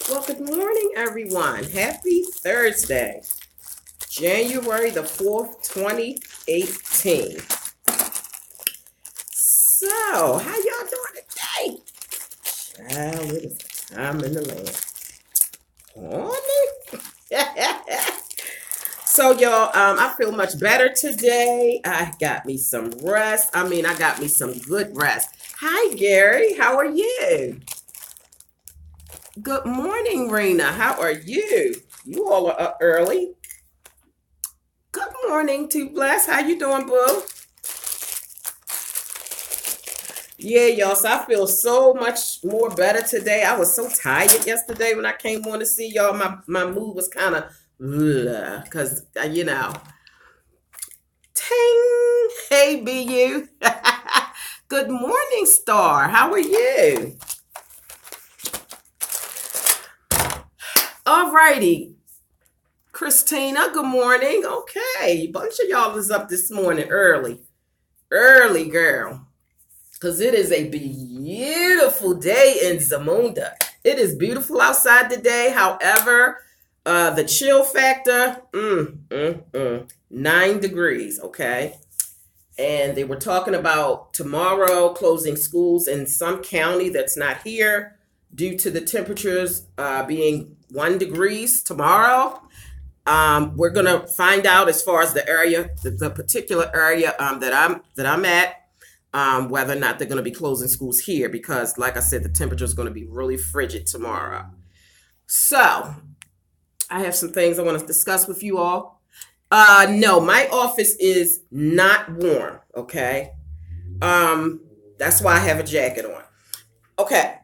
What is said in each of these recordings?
Well, good morning, everyone. Happy Thursday, January the 4th, 2018. So, how y'all doing today? Child, it is a time in the land. So, y'all, I feel much better today. I got me some rest. I got me some good rest. Hi, Gary. How are you? Good morning, Rena. How are you? You all are up early. Good morning, to Bless. How you doing, boo? Yeah, y'all. So I feel so much more better today. I was so tired yesterday when I came on to see y'all. My mood was kind of because you know. Ting. Hey, BU. Good morning, Star. How are you? Alrighty, Christina, good morning. Okay, a bunch of y'all is up this morning early, girl, because it is a beautiful day in Zamunda. It is beautiful outside today. However, the chill factor, 9 degrees, okay? And they were talking about tomorrow closing schools in some county that's not here due to the temperatures being 1 degrees tomorrow. We're gonna find out as far as the area, the particular area that I'm at, whether or not they're gonna be closing schools here, because like I said, the temperature is gonna be really frigid tomorrow. So I have some things I want to discuss with you all. No, my office is not warm, okay? That's why I have a jacket on. Okay.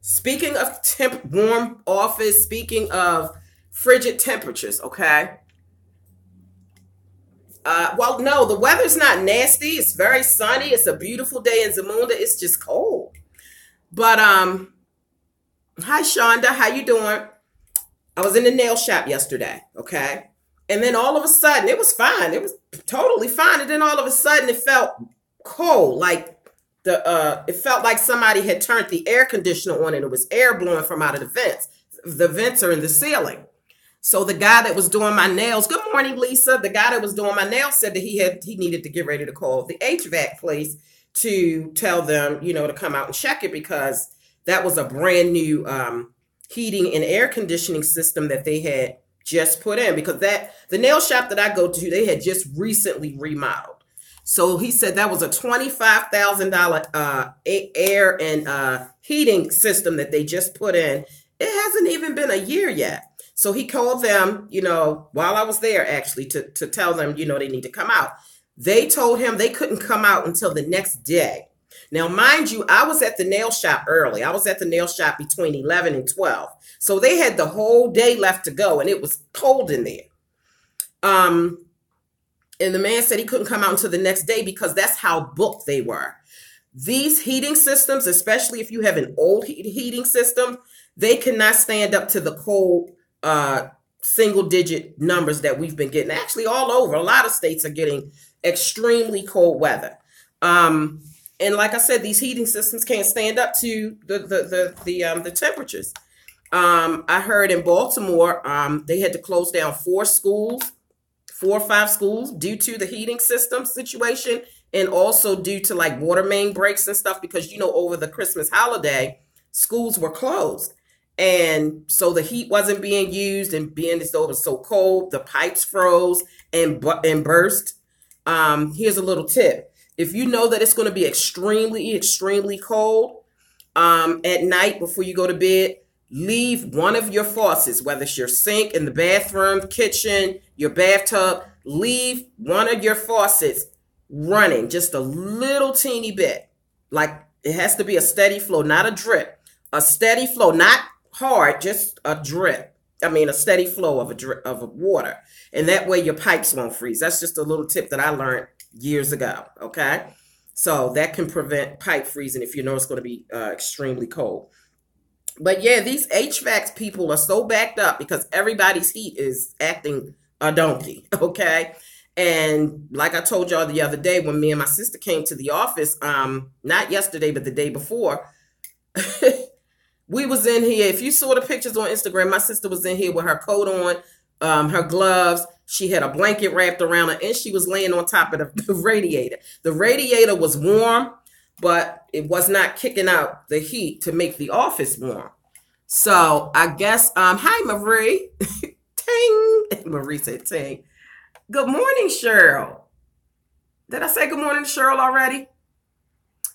Speaking of warm office, speaking of frigid temperatures, okay? Well, no, the weather's not nasty. It's very sunny. It's a beautiful day in Zamunda. It's just cold. But, hi, Shonda. How you doing? I was in the nail shop yesterday, okay? And then all of a sudden, it was fine. It was totally fine. And then all of a sudden, it felt cold, like it felt like somebody had turned the air conditioner on and it was air blowing from out of the vents. The vents are in the ceiling. So the guy that was doing my nails, good morning, Lisa. The guy that was doing my nails said that he needed to get ready to call the HVAC place to tell them, to come out and check it, because that was a brand new heating and air conditioning system that they had just put in, because the nail shop that I go to, they had just recently remodeled. So he said that was a $25,000 air and heating system that they just put in. It hasn't even been a year yet. So he called them, while I was there actually, to tell them, they need to come out. They told him they couldn't come out until the next day. Now, mind you, I was at the nail shop early. I was at the nail shop between 11 and 12. So they had the whole day left to go, and it was cold in there. And the man said he couldn't come out until the next day because that's how booked they were. These heating systems, especially if you have an old heating system, they cannot stand up to the cold single-digit numbers that we've been getting. Actually, all over, a lot of states are getting extremely cold weather. And like I said, these heating systems can't stand up to the temperatures. I heard in Baltimore, they had to close down 4 or 5 schools due to the heating system situation, and also due to like water main breaks and stuff, because, over the Christmas holiday, schools were closed. And so the heat wasn't being used, and being as though it was so cold, the pipes froze and burst. Here's a little tip. If you know that it's going to be extremely, extremely cold at night before you go to bed, leave one of your faucets, whether it's your sink in the bathroom, kitchen, your bathtub, leave one of your faucets running just a little teeny bit. Like, it has to be a steady flow, not a drip. A steady flow, not hard, just a drip. A steady flow of water. And that way your pipes won't freeze. That's just a little tip that I learned years ago, okay? So that can prevent pipe freezing if you know it's going to be extremely cold. But yeah, these HVAC people are so backed up because everybody's heat is acting a donkey, okay? And like I told y'all the other day when me and my sister came to the office, not yesterday, but the day before, We was in here. If you saw the pictures on Instagram, my sister was in here with her coat on, her gloves. She had a blanket wrapped around her, and she was laying on top of the radiator. The radiator was warm, but it was not kicking out the heat to make the office warm. So I guess, hi, Marie. Ting. Marie said ting. Good morning, Cheryl. Did I say good morning to Cheryl already?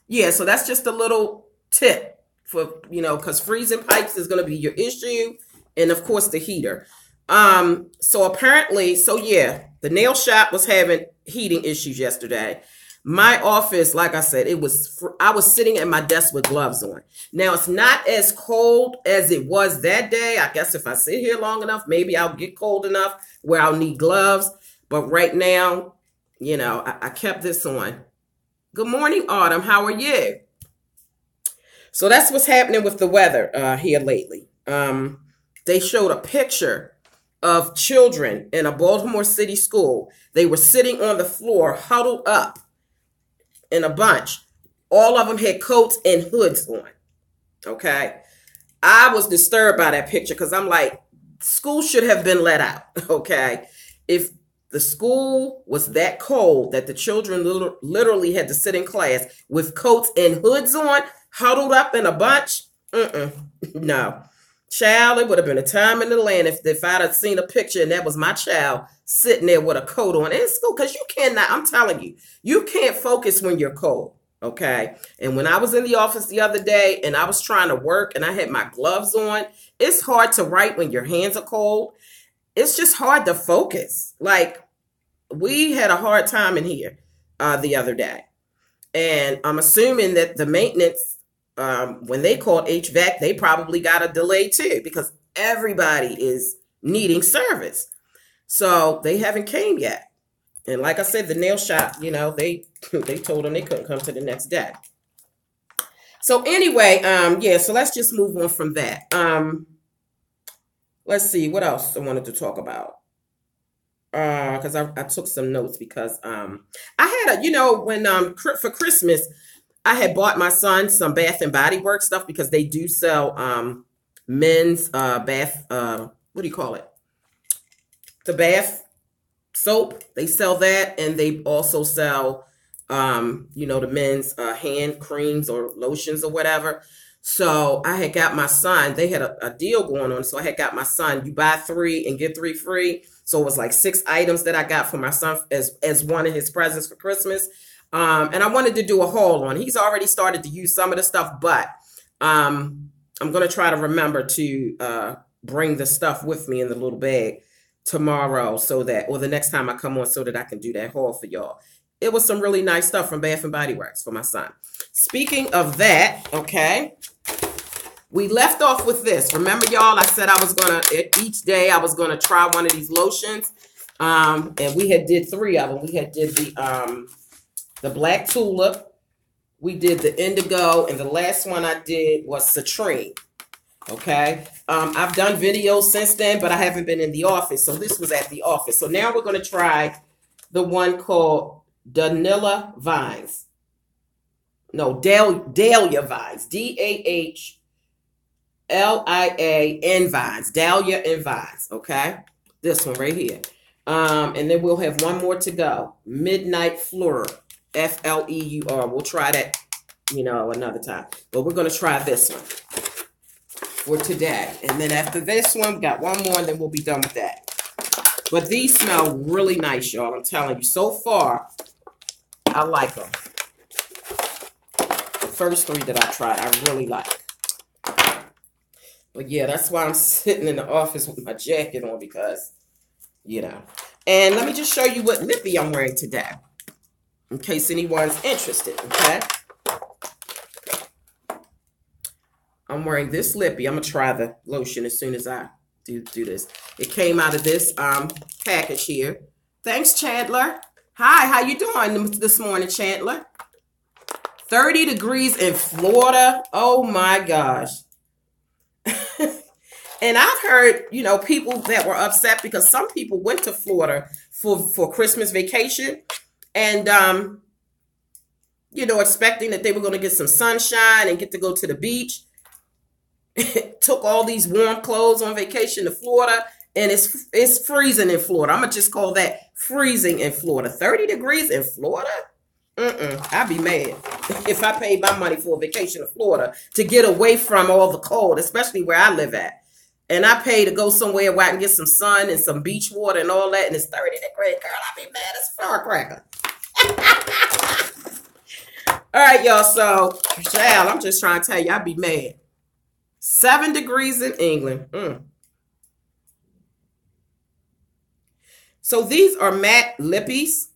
Yeah, so that's just a little tip for, because freezing pipes is going to be your issue. And of course, the heater. So apparently, yeah, the nail shop was having heating issues yesterday. My office, like I said, I was sitting at my desk with gloves on. Now, it's not as cold as it was that day. I guess if I sit here long enough, maybe I'll get cold enough where I'll need gloves. But right now, I kept this on. Good morning, Autumn. How are you? So that's what's happening with the weather here lately. They showed a picture of children in a Baltimore City school. They were sitting on the floor, huddled up in a bunch. All of them had coats and hoods on. Okay. I was disturbed by that picture because I'm like, school should have been let out. Okay. If the school was that cold that the children literally had to sit in class with coats and hoods on, huddled up in a bunch, no. Child, it would have been a time in the land if I'd have seen a picture and that was my child sitting there with a coat on in school, because you cannot, I'm telling you, you can't focus when you're cold, okay? And when I was in the office the other day and I was trying to work and I had my gloves on, it's hard to write when your hands are cold. It's just hard to focus. Like, we had a hard time in here the other day. And I'm assuming that the maintenance, when they called HVAC, they probably got a delay too, because everybody is needing service. So they haven't came yet. And like I said, the nail shop, they told them they couldn't come to the next day. So anyway, yeah, so let's just move on from that. Let's see what else I wanted to talk about. Because I took some notes because I had when for Christmas, I had bought my son some Bath and Body Works stuff because they do sell men's bath, what do you call it? The bath soap. They sell that, and they also sell the men's hand creams or lotions or whatever. So I had got my son, they had a deal going on. So I had got my son, you buy 3 and get 3 free. So it was like 6 items that I got for my son as one of his presents for Christmas. And I wanted to do a haul on. He's already started to use some of the stuff, but I'm going to try to remember to bring the stuff with me in the little bag tomorrow or the next time I come on so that I can do that haul for y'all. It was some really nice stuff from Bath and Body Works for my son. Speaking of that, okay, we left off with this. Remember, y'all, I said I was going to, each day I was going to try one of these lotions. And we had did 3 of them. We had did the Black Tulip. We did the Indigo. And the last one I did was Citrine. Okay. I've done videos since then, but I haven't been in the office. So this was at the office. So now we're going to try the one called Dahlia Vines. No, Dahlia Vines. DAHLIA Vines. Dahlia and Vines. Okay. This one right here. And then we'll have one more to go. Midnight Fleur. FLEUR. We'll try that, another time. But we're going to try this one for today. And then after this one, we got one more, and then we'll be done with that. But these smell really nice, y'all. I'm telling you. So far, I like them. The first 3 that I tried, I really like. But yeah, that's why I'm sitting in the office with my jacket on because, And let me just show you what lippy I'm wearing today, in case anyone's interested, okay? I'm wearing this lippy. I'm going to try the lotion as soon as I do this. It came out of this package here. Thanks, Chandler. Hi, how you doing this morning, Chandler? 30 degrees in Florida. Oh, my gosh. And I've heard, people that were upset because some people went to Florida for Christmas vacation and, expecting that they were going to get some sunshine and get to go to the beach. Took all these warm clothes on vacation to Florida, and it's freezing in Florida. I'm gonna just call that freezing in Florida. 30 degrees in Florida? I'd be mad if I paid my money for a vacation to Florida to get away from all the cold, especially where I live at. And I pay to go somewhere where I can get some sun and some beach water and all that, and it's 30 degrees. Girl, I'd be mad as a firecracker. All right, y'all. So, child, I'm just trying to tell you, I'd be mad. 7 degrees in England. So these are matte lippies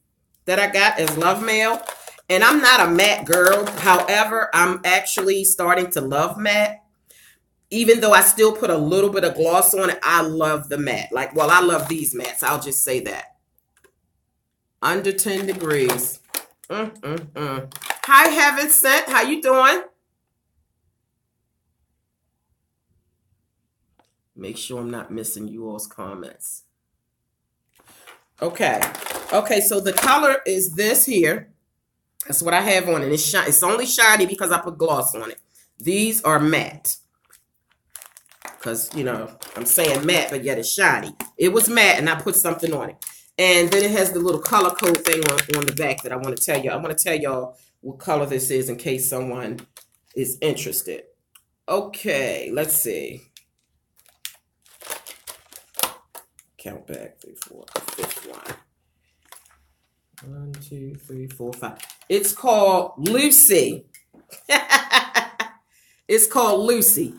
that I got as love mail. And I'm not a matte girl. However, I'm actually starting to love matte. Even though I still put a little bit of gloss on it, I love the matte. Like, well, I love these mattes. I'll just say that. Under 10 degrees. Hi, Heaven Sent. How you doing? Make sure I'm not missing you all's comments. Okay. Okay, so the color is this here. That's what I have on it. It's only shiny because I put gloss on it. These are matte. Because, you know, I'm saying matte, but yet it's shiny. It was matte, and I put something on it. And then it has the little color code thing on the back that I want to tell you. I want to tell y'all what color this is in case someone is interested. Okay, let's see. Count back. 3, 4, 5th one. 1, 2, 3, 4, 5. It's called Lucy. It's called Lucy.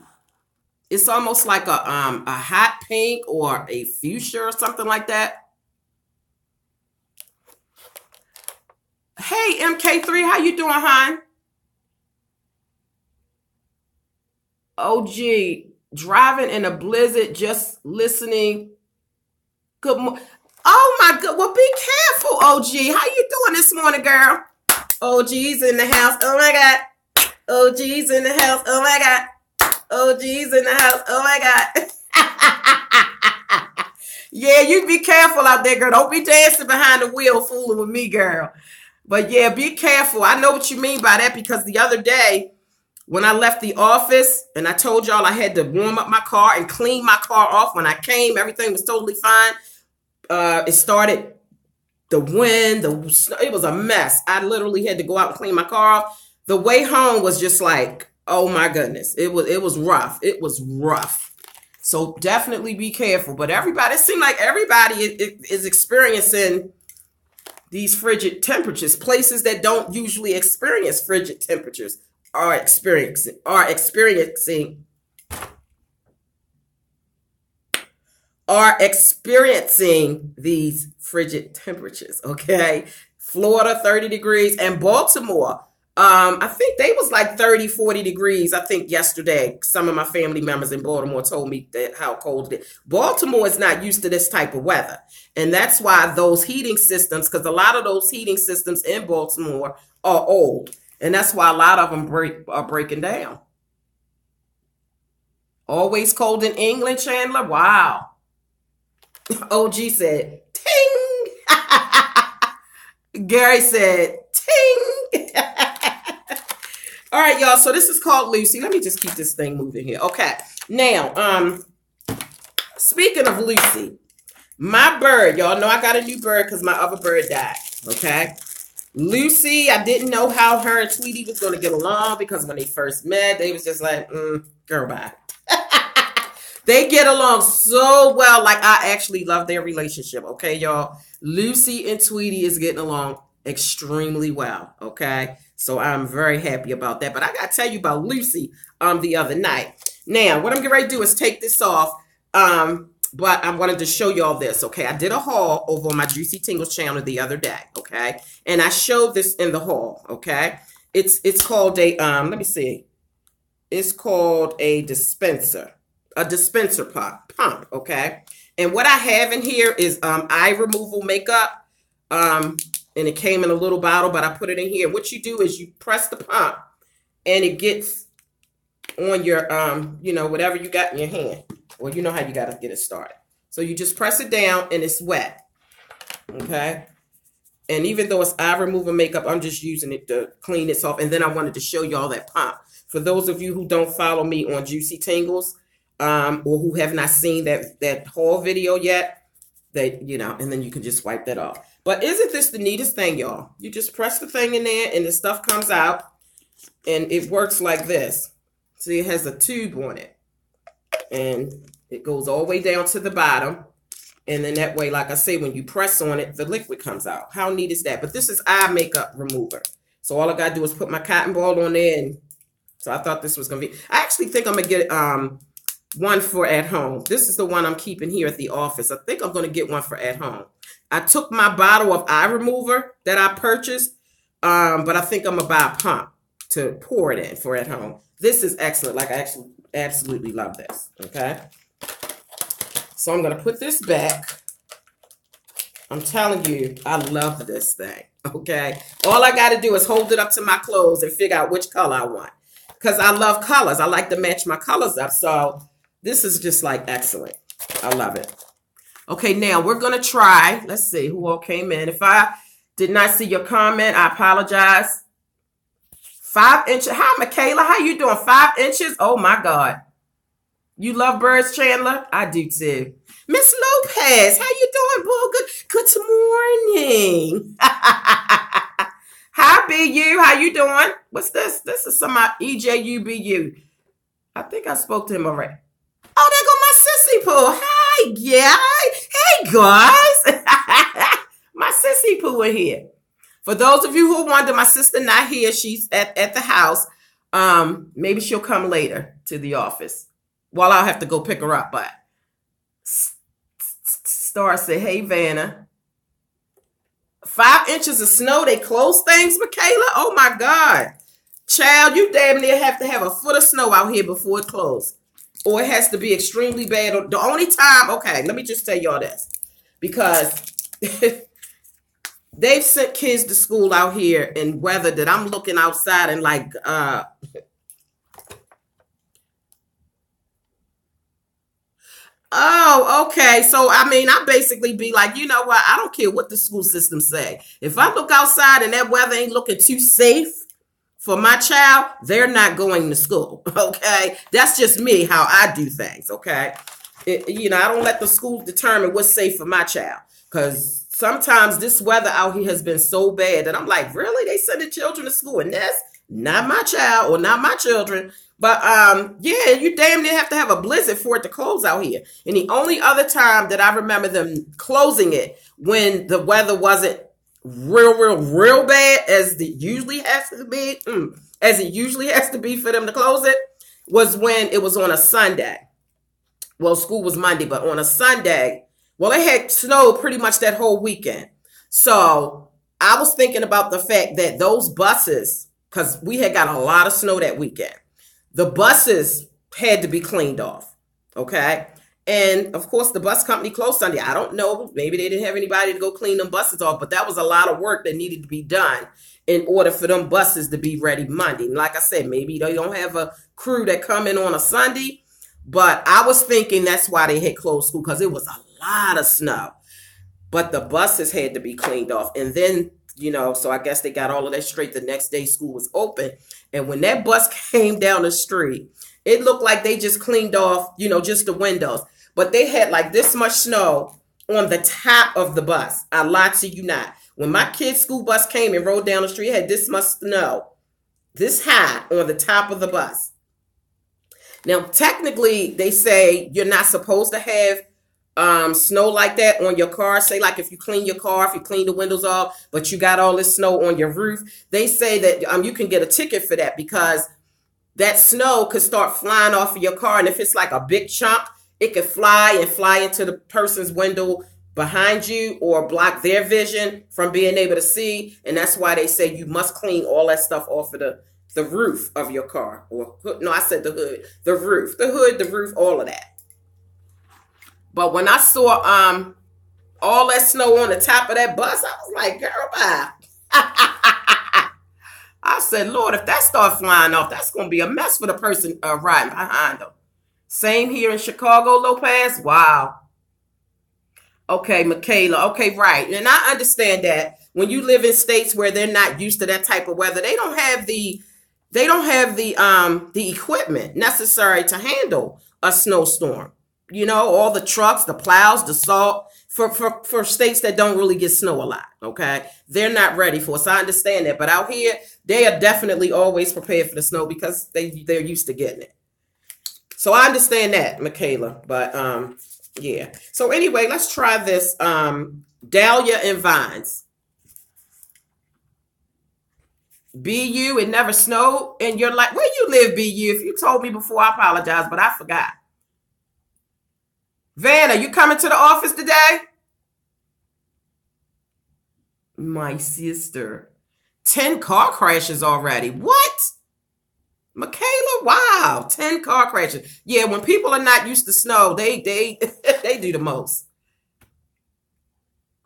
It's almost like a hot pink or a fuchsia or something like that. Hey, MK3, how you doing, hon? OG, driving in a blizzard, just listening. Good morning. Oh, my God. Well, be careful, OG. How you doing this morning, girl? OG's in the house. Oh, my God. OG's in the house. Oh, my God. OG's in the house. Oh, my God. Yeah, you be careful out there, girl. Don't be dancing behind the wheel fooling with me, girl. But, yeah, be careful. I know what you mean by that because the other day when I left the office and I told y'all I had to warm up my car and clean my car off. When I came, everything was totally fine. It started, the wind, the snow, it was a mess. I literally had to go out and clean my car off. The way home was just like, oh my goodness. It was rough. It was rough. So definitely be careful. But everybody, it seems like everybody is experiencing these frigid temperatures. Places that don't usually experience frigid temperatures are experiencing these frigid temperatures, okay? Florida, 30 degrees, and Baltimore, I think they was like 30, 40 degrees, I think, yesterday. Some of my family members in Baltimore told me that how cold it is. Baltimore is not used to this type of weather, and that's why those heating systems, because a lot of those heating systems in Baltimore are old, and that's why a lot of them are breaking down. Always cold in England, Chandler? Wow. OG said, ting. Gary said, ting. All right, y'all. So this is called Lucy. Let me just keep this thing moving here. Okay. Now, speaking of Lucy, my bird, y'all know I got a new bird because my other bird died. Okay. Lucy, I didn't know how her and Tweety was going to get along because when they first met, they was just like, girl, bye. They get along so well. Like, I actually love their relationship. Okay, y'all. Lucy and Tweety is getting along extremely well. Okay. So I'm very happy about that. But I got to tell you about Lucy the other night. Now, what I'm getting ready to do is take this off. But I wanted to show y'all this. Okay. I did a haul over on my Juicy Tingles channel the other day. Okay. And I showed this in the haul. Okay. It's called a, let me see. It's called a dispenser. A dispenser pump, okay? And what I have in here is eye removal makeup. And it came in a little bottle, but I put it in here. What you do is you press the pump and it gets on your, you know, whatever you got in your hand. Well, you know how you got to get it started. So you just press it down and it's wet, okay? And even though it's eye removal makeup, I'm just using it to clean this off. And then I wanted to show y'all that pump. For those of you who don't follow me on Juicy Tingles, or who have not seen that haul video yet, and then you can just wipe that off. But isn't this the neatest thing, y'all? You just press the thing in there and the stuff comes out, and it works like this. See, it has a tube on it, and it goes all the way down to the bottom. And then that way, like I say, when you press on it, the liquid comes out. How neat is that? But this is eye makeup remover. So all I got to do is put my cotton ball on there. And so I thought this was going to be, I actually think I'm going to get one for at home. This is the one I'm keeping here at the office. I think I'm going to get one for at home. I took my bottle of eye remover that I purchased, but I think I'm going to buy a pump to pour it in for at home. This is excellent. Like, I actually absolutely love this. Okay. So I'm going to put this back. I'm telling you, I love this thing. Okay. All I got to do is hold it up to my clothes and figure out which color I want. Because I love colors. I like to match my colors up. So this is just like excellent. I love it. Okay, now we're going to try. Let's see who all came in. If I did not see your comment, I apologize. 5 inches. Hi, Michaela. How you doing? 5 inches? Oh, my God. You love birds, Chandler? I do, too. Miss Lopez, how you doing, boo? Good morning. Hi, BU. How you doing? What's this? This is some EJUBU. I think I spoke to him already. Oh, there go my sissy poo. Hi, yeah. Hey, guys. My sissy poo are here. For those of you who wonder, my sister not here. She's at the house. Maybe she'll come later to the office. Well, I'll have to go pick her up, but Star said, hey, Vanna. 5 inches of snow, they close things, Michaela? Oh, my God. Child, you damn near have to have a foot of snow out here before it closes. Or it has to be extremely bad. The only time, okay, let me just tell y'all this. Because they've sent kids to school out here in weather that I'm looking outside and like, oh, okay. So, I mean, I basically be like, you know what? I don't care what the school system say. If I look outside and that weather ain't looking too safe for my child, they're not going to school. Okay. That's just me, how I do things. Okay. I don't let the school determine what's safe for my child. Because sometimes this weather out here has been so bad that I'm like, really? They sending children to school and that's not my child or not my children. But, yeah, you damn near have to have a blizzard for it to close out here. And the only other time that I remember them closing it when the weather wasn't real bad as it usually has to be for them to close it was when it was on a Sunday. Well, school was Monday, but on a Sunday, well, it had snowed pretty much that whole weekend. So I was thinking about the fact that those buses, because we had got a lot of snow that weekend, the buses had to be cleaned off, okay? And, of course, the bus company closed Sunday. I don't know. Maybe they didn't have anybody to go clean them buses off, but that was a lot of work that needed to be done in order for them buses to be ready Monday. And like I said, maybe they don't have a crew that come in on a Sunday, but I was thinking that's why they had closed school, because it was a lot of snow. But the buses had to be cleaned off. And then, so I guess they got all of that straight. The next day school was open. And when that bus came down the street, it looked like they just cleaned off, just the windows. But they had like this much snow on the top of the bus. I lied to you not. When my kid's school bus came and rode down the street, it had this much snow, this high on the top of the bus. Now, technically, they say you're not supposed to have snow like that on your car. Say like if you clean your car, if you clean the windows off, but you got all this snow on your roof, they say that you can get a ticket for that because that snow could start flying off of your car. And if it's like a big chunk, it could fly into the person's window behind you or block their vision from being able to see. And that's why they say you must clean all that stuff off of the roof of your car. Or no, I said the hood, the roof, the hood, the roof, all of that. But when I saw all that snow on the top of that bus, I was like, girl, bye. I said, Lord, if that starts flying off, that's going to be a mess for the person riding behind them. Same here in Chicago, Lopez. Wow. Okay, Michaela. Okay, right. And I understand that when you live in states where they're not used to that type of weather, they don't have the they don't have the equipment necessary to handle a snowstorm. You know, all the trucks, the plows, the salt for states that don't really get snow a lot. Okay, they're not ready for it. So I understand that, but out here they are definitely always prepared for the snow because they're used to getting it. So I understand that, Michaela. But yeah. So anyway, let's try this Dahlia and Vines. BU, it never snowed, and you're like, where you live, BU? If you told me before, I apologize, but I forgot. Vanna, you coming to the office today? My sister. 10 car crashes already. What? Michaela, wow. 10 car crashes. Yeah, when people are not used to snow, they they do the most.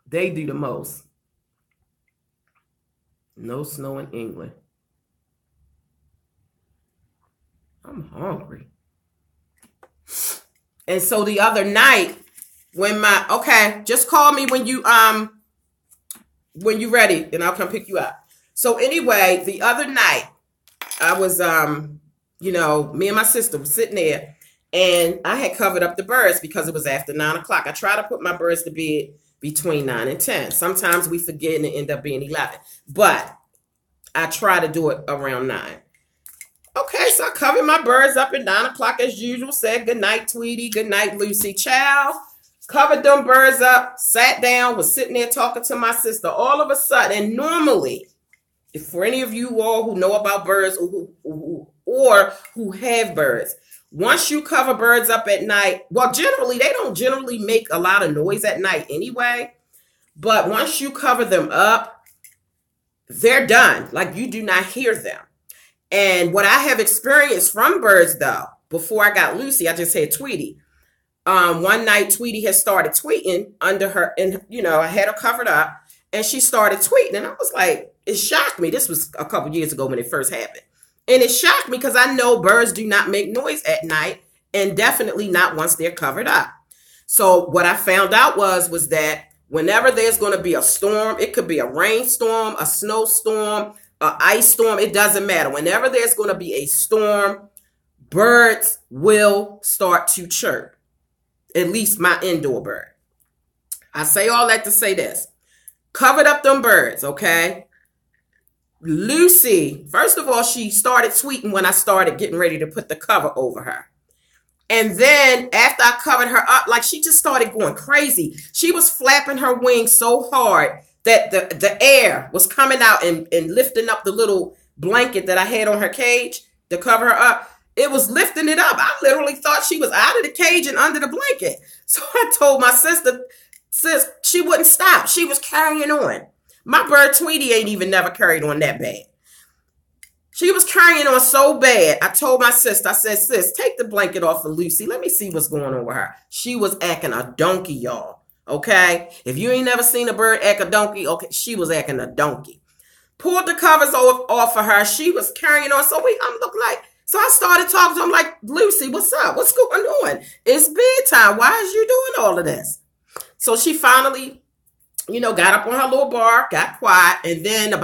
They do the most. No snow in England. I'm hungry. And so the other night, when just call me when you ready, and I'll come pick you up. So anyway, the other night, I was me and my sister were sitting there, and I had covered up the birds because it was after 9 o'clock. I try to put my birds to bed between 9 and 10. Sometimes we forget and it end up being 11. But I try to do it around 9. Okay, so I covered my birds up at 9 o'clock as usual. Said good night, Tweety. Good night, Lucy. Child. Covered them birds up. Sat down. Was sitting there talking to my sister. All of a sudden, and normally, if for any of you all who know about birds or who have birds, once you cover birds up at night, well, generally, they don't generally make a lot of noise at night anyway. But once you cover them up, they're done. Like, you do not hear them. And what I have experienced from birds, though, before I got Lucy, I just had Tweety. One night, Tweety had started tweeting under her, and, I had her covered up, and she started tweeting. And I was like, it shocked me. This was a couple years ago when it first happened. And it shocked me because I know birds do not make noise at night, and definitely not once they're covered up. So what I found out was that whenever there's going to be a storm, it could be a rainstorm, a snowstorm, an ice storm, it doesn't matter. Whenever there's going to be a storm, birds will start to chirp. At least my indoor bird. I say all that to say this. Covered up them birds, okay? Lucy, first of all, she started tweeting when I started getting ready to put the cover over her. And then after I covered her up, like, she just started going crazy. She was flapping her wings so hard that the air was coming out and lifting up the little blanket that I had on her cage to cover her up. It was lifting it up. I literally thought she was out of the cage and under the blanket. So I told my sister, sis, she wouldn't stop. She was carrying on. My bird Tweety ain't even never carried on that bad. She was carrying on so bad. I told my sister, I said, sis, take the blanket off of Lucy. Let me see what's going on with her. She was acting a donkey, y'all. Okay? If you ain't never seen a bird act a donkey, okay, she was acting a donkey. Pulled the covers off of her. She was carrying on. So so I started talking to him like, Lucy, what's up? What's going on? It's bedtime. Why is you doing all of this? So she finally, got up on her little bar, got quiet. And then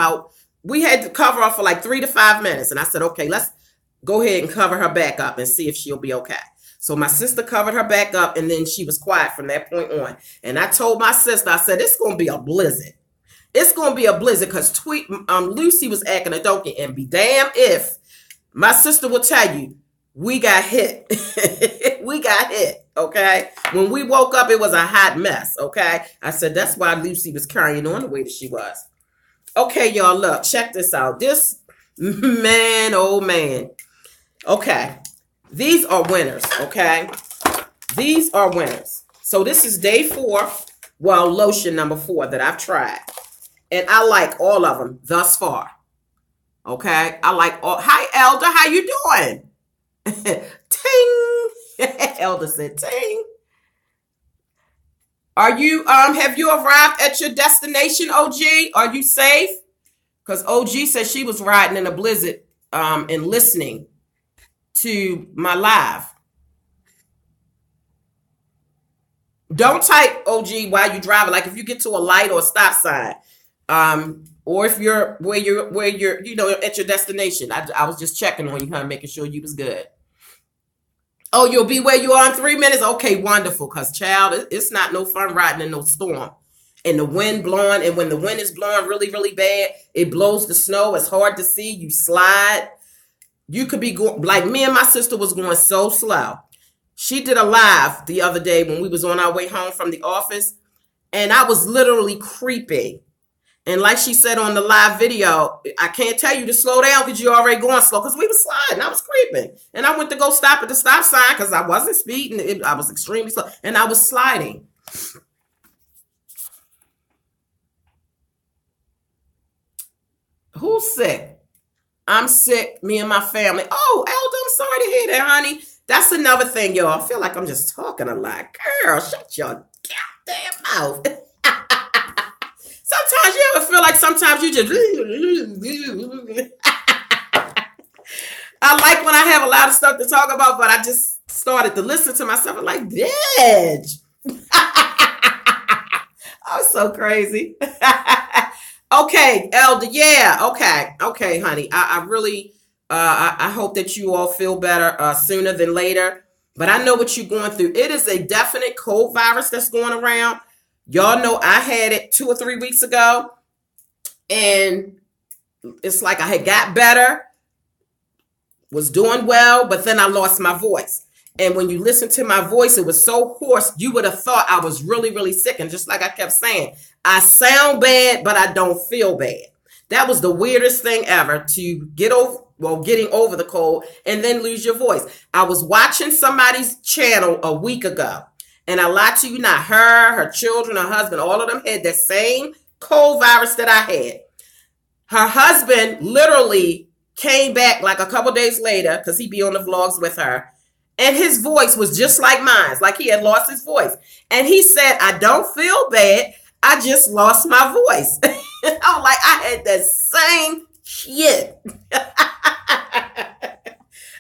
we had to cover her for like 3 to 5 minutes. And I said, okay, let's go ahead and cover her back up and see if she'll be okay. So my sister covered her back up, and then she was quiet from that point on. And I told my sister, I said, it's going to be a blizzard. It's going to be a blizzard because Lucy was acting a donkey, and be damn if my sister will tell you, we got hit. We got hit, okay? When we woke up, it was a hot mess, okay? I said, that's why Lucy was carrying on the way that she was. Okay, y'all, look, check this out. This, man, oh, man. Okay, these are winners, okay? These are winners. So this is day 4, well, lotion number 4 that I've tried. And I like all of them thus far. Okay, I like all. Hi, Elder, how you doing? Ting. Elder said, ting. Are you, have you arrived at your destination, OG? Are you safe? Because OG said she was riding in a blizzard and listening to my live. Don't type OG while you driving. Like if you get to a light or a stop sign, or if you're where you're you know at your destination. I was just checking on you, huh, making sure you was good. Oh, you'll be where you are in 3 minutes. Okay, wonderful. Cause child, it's not no fun riding in no storm. And the wind blowing, and when the wind is blowing really, really bad, it blows the snow. It's hard to see. You slide. You could be going, like me and my sister was going so slow. She did a live the other day when we was on our way home from the office, and I was literally creeping. And like she said on the live video, I can't tell you to slow down because you're already going slow, because we were sliding. I was creeping. And I went to go stop at the stop sign because I wasn't speeding. I was extremely slow. And I was sliding. Who's sick? I'm sick, me and my family. Oh, Elder, I'm sorry to hear that, honey. That's another thing, y'all. I feel like I'm just talking a lot. Girl, shut your goddamn mouth. Sometimes you ever feel like sometimes you just... I like when I have a lot of stuff to talk about, but I just started to listen to myself. I'm like, bitch. I'm so crazy. Okay, Elder. Yeah. Okay, honey. I really, I hope that you all feel better sooner than later. But I know what you're going through. It is a definite cold virus that's going around. Y'all know I had it 2 or 3 weeks ago. And it's like I had got better, was doing well, but then I lost my voice. And when you listen to my voice, it was so hoarse, you would have thought I was really, really sick. And just like I kept saying, I sound bad, but I don't feel bad. That was the weirdest thing ever, to get over, well, getting over the cold and then lose your voice. I was watching somebody's channel a week ago, and I lie to you not, her children, her husband, all of them had the same cold virus that I had. Her husband literally came back like a couple days later, because he'd be on the vlogs with her. And his voice was just like mine, like he had lost his voice. And he said, I don't feel bad. I just lost my voice. I'm like, I had that same shit.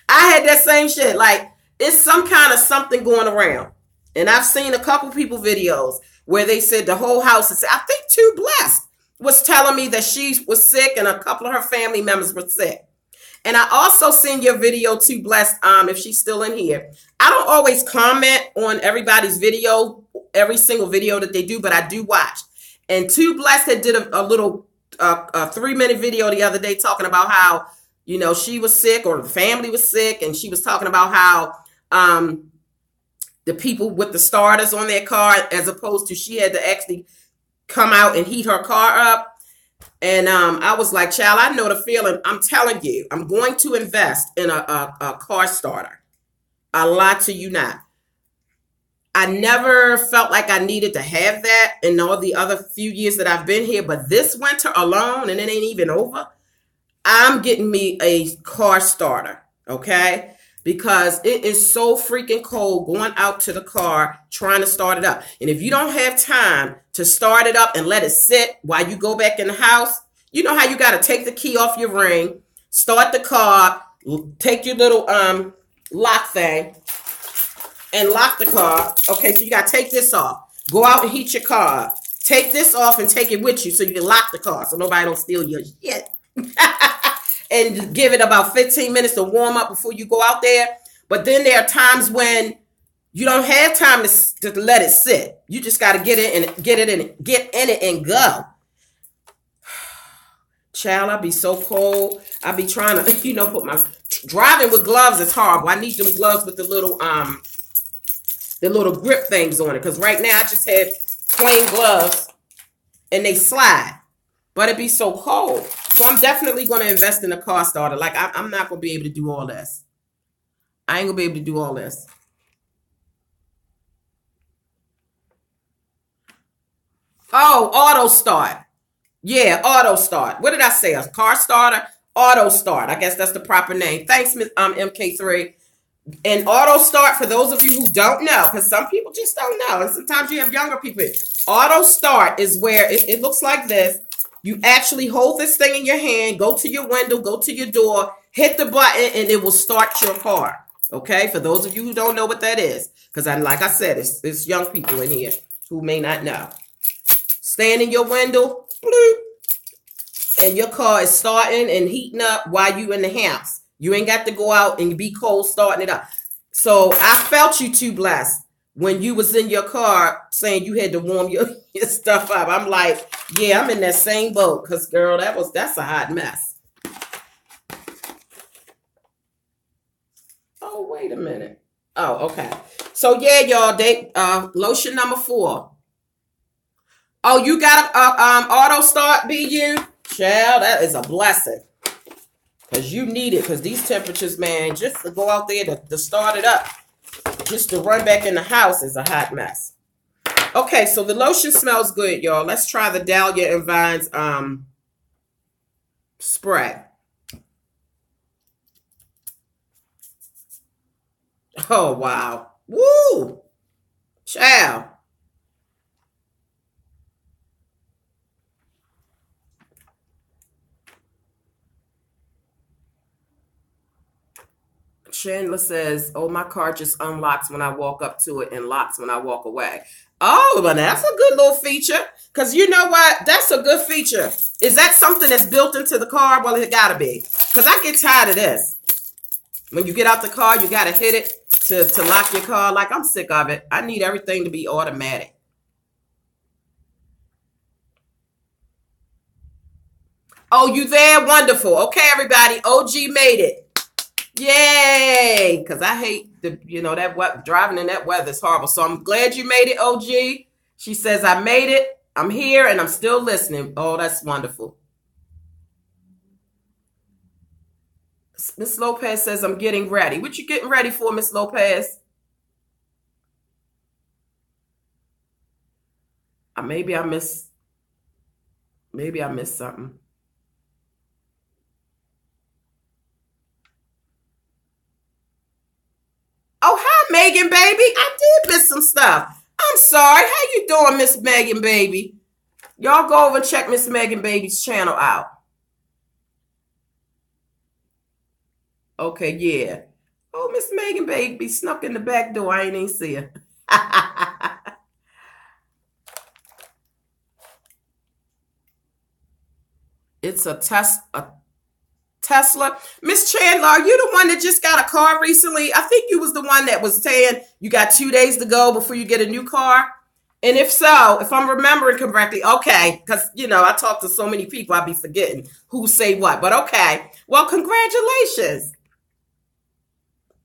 I had that same shit. Like, it's some kind of something going around. And I've seen a couple people videos where they said the whole house is, I think Too Blessed was telling me that she was sick and a couple of her family members were sick. And I also seen your video, Too Blessed, if she's still in here. I don't always comment on everybody's video, every single video that they do, but I do watch. And Too Blessed had did a little 3-minute video the other day talking about how, you know, she was sick or the family was sick. And she was talking about how the people with the starters on their car, as opposed to she had to actually come out and heat her car up. And I was like, child, I know the feeling. I'm telling you, I'm going to invest in a car starter. I lie to you not. I never felt like I needed to have that in all the other few years that I've been here. But this winter alone, and it ain't even over, I'm getting me a car starter, okay? Because it is so freaking cold going out to the car trying to start it up. And if you don't have time to start it up and let it sit while you go back in the house, you know how you got to take the key off your ring, start the car, take your little lock thing and lock the car. Okay, so you got to take this off. Go out and heat your car. Take this off and take it with you so you can lock the car so nobody don't steal your shit. And give it about 15 minutes to warm up before you go out there. But then there are times when you don't have time to let it sit. You just got to get in it and go. Child, I be so cold. I be trying to, you know, put my driving with gloves is horrible. I need them gloves with the little grip things on it. Because right now I just have plain gloves and they slide. But it be so cold. So I'm definitely going to invest in a car starter. Like, I'm not going to be able to do all this. I ain't going to be able to do all this. Oh, auto start. Yeah, auto start. What did I say? A car starter? Auto start. I guess that's the proper name. Thanks, MK3. And auto start, for those of you who don't know, because some people just don't know. And sometimes you have younger people. Auto start is where it looks like this. You actually hold this thing in your hand, go to your window, go to your door, hit the button, and it will start your car. Okay? For those of you who don't know what that is. Because like I said, it's young people in here who may not know. Stand in your window, bloop, and your car is starting and heating up while you in the house. You ain't got to go out and be cold starting it up. So I felt you too blessed when you was in your car saying you had to warm your stuff up. I'm like, yeah, I'm in that same boat. Because, girl, that's a hot mess. Oh, wait a minute. Oh, okay. So, yeah, y'all, lotion number 4. Oh, you got a auto start, BU? Child, that is a blessing. Because you need it. Because these temperatures, man, just to go out there to start it up, just to run back in the house is a hot mess. Okay, so the lotion smells good, y'all. Let's try the Dahlia and Vines spray. Oh, wow. Woo! Child. Chandler says, oh, my car just unlocks when I walk up to it and locks when I walk away. Oh, but that's a good little feature. Because you know what? That's a good feature. Is that something that's built into the car? Well, it got to be. Because I get tired of this. When you get out the car, you got to hit it to lock your car. Like, I'm sick of it. I need everything to be automatic. Oh, you there? Wonderful. Okay, everybody. OG made it. Yay! Because I hate driving in that weather is horrible. So I'm glad you made it, OG. She says, I made it. I'm here and I'm still listening. Oh, that's wonderful. Miss Lopez says, I'm getting ready. What you getting ready for, Miss Lopez? Maybe I missed something. Oh, hi, Megan, baby. I did miss some stuff. I'm sorry. How you doing, Miss Megan, baby? Y'all go over and check Miss Megan, baby's channel out. Okay, yeah. Oh, Miss Megan, baby, snuck in the back door. I ain't even see her. It's a Tesla. Miss Chandler, are you the one that just got a car recently? I think you was the one that was saying you got 2 days to go before you get a new car. And if so, if I'm remembering correctly, okay, because, I talk to so many people, I be forgetting who say what. But okay, well, congratulations.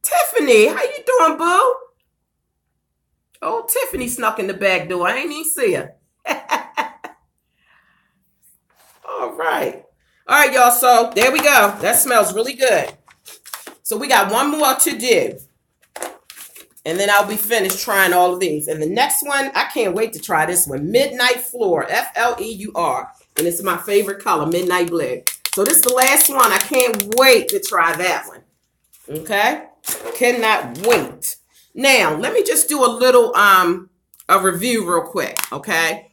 Tiffany, how you doing, boo? Oh, Tiffany snuck in the back door. I ain't even see her. All right. All right, y'all. So there we go. That smells really good. So we got one more to do. And then I'll be finished trying all of these. And the next one, I can't wait to try this one. Midnight Fleur, F-L-E-U-R. And it's my favorite color, Midnight Blue. So this is the last one. I can't wait to try that one. Okay? Cannot wait. Now, let me just do a little a review real quick. Okay?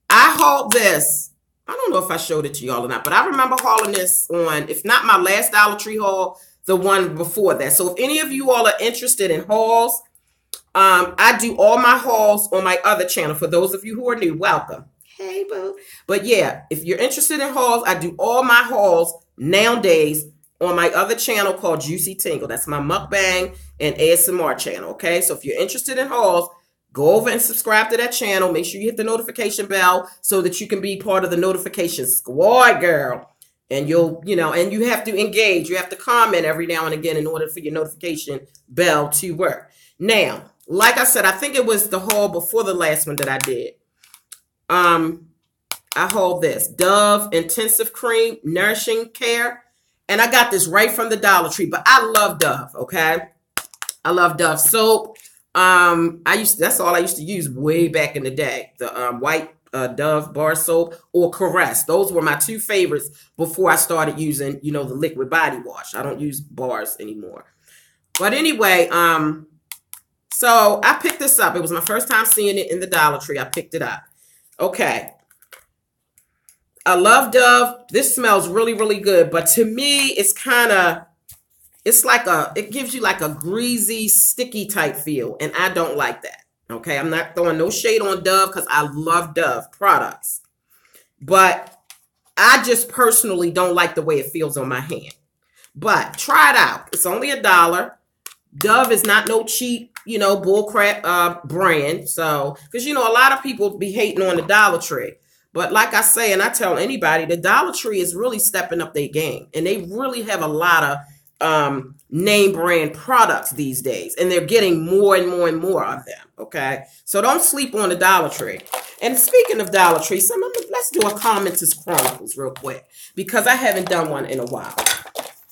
I hauled this. I don't know if I showed it to y'all or not, but I remember hauling this on, if not my last Dollar Tree haul, the one before that. So if any of you all are interested in hauls, I do all my hauls on my other channel. For those of you who are new, welcome. Hey, boo. But yeah, if you're interested in hauls, I do all my hauls nowadays on my other channel called Juicy Tingle. That's my mukbang and ASMR channel, okay? So if you're interested in hauls, go over and subscribe to that channel. Make sure you hit the notification bell so that you can be part of the notification squad, girl. And and you have to engage. You have to comment every now and again in order for your notification bell to work. Now, like I said, I think it was the haul before the last one that I did. I hauled this Dove Intensive Cream Nourishing Care. And I got this right from the Dollar Tree. But I love Dove, okay? I love Dove soap. That's all I used to use way back in the day. The white Dove bar soap or Caress. Those were my two favorites before I started using, the liquid body wash. I don't use bars anymore. But anyway, so I picked this up. It was my first time seeing it in the Dollar Tree. I picked it up. Okay. I love Dove. This smells really, really good. But to me, it's it gives you like a greasy, sticky type feel. And I don't like that. Okay. I'm not throwing no shade on Dove because I love Dove products. But I just personally don't like the way it feels on my hand. But try it out. It's only $1. Dove is not no cheap, you know, bullcrap brand. So, because, you know, a lot of people be hating on the Dollar Tree. But like I say, and I tell anybody, the Dollar Tree is really stepping up their game. And they really have a lot of name brand products these days. And they're getting more and more and more of them. Okay. So don't sleep on the Dollar Tree. And speaking of Dollar Tree, let's do a Commenters Chronicles real quick, because I haven't done one in a while.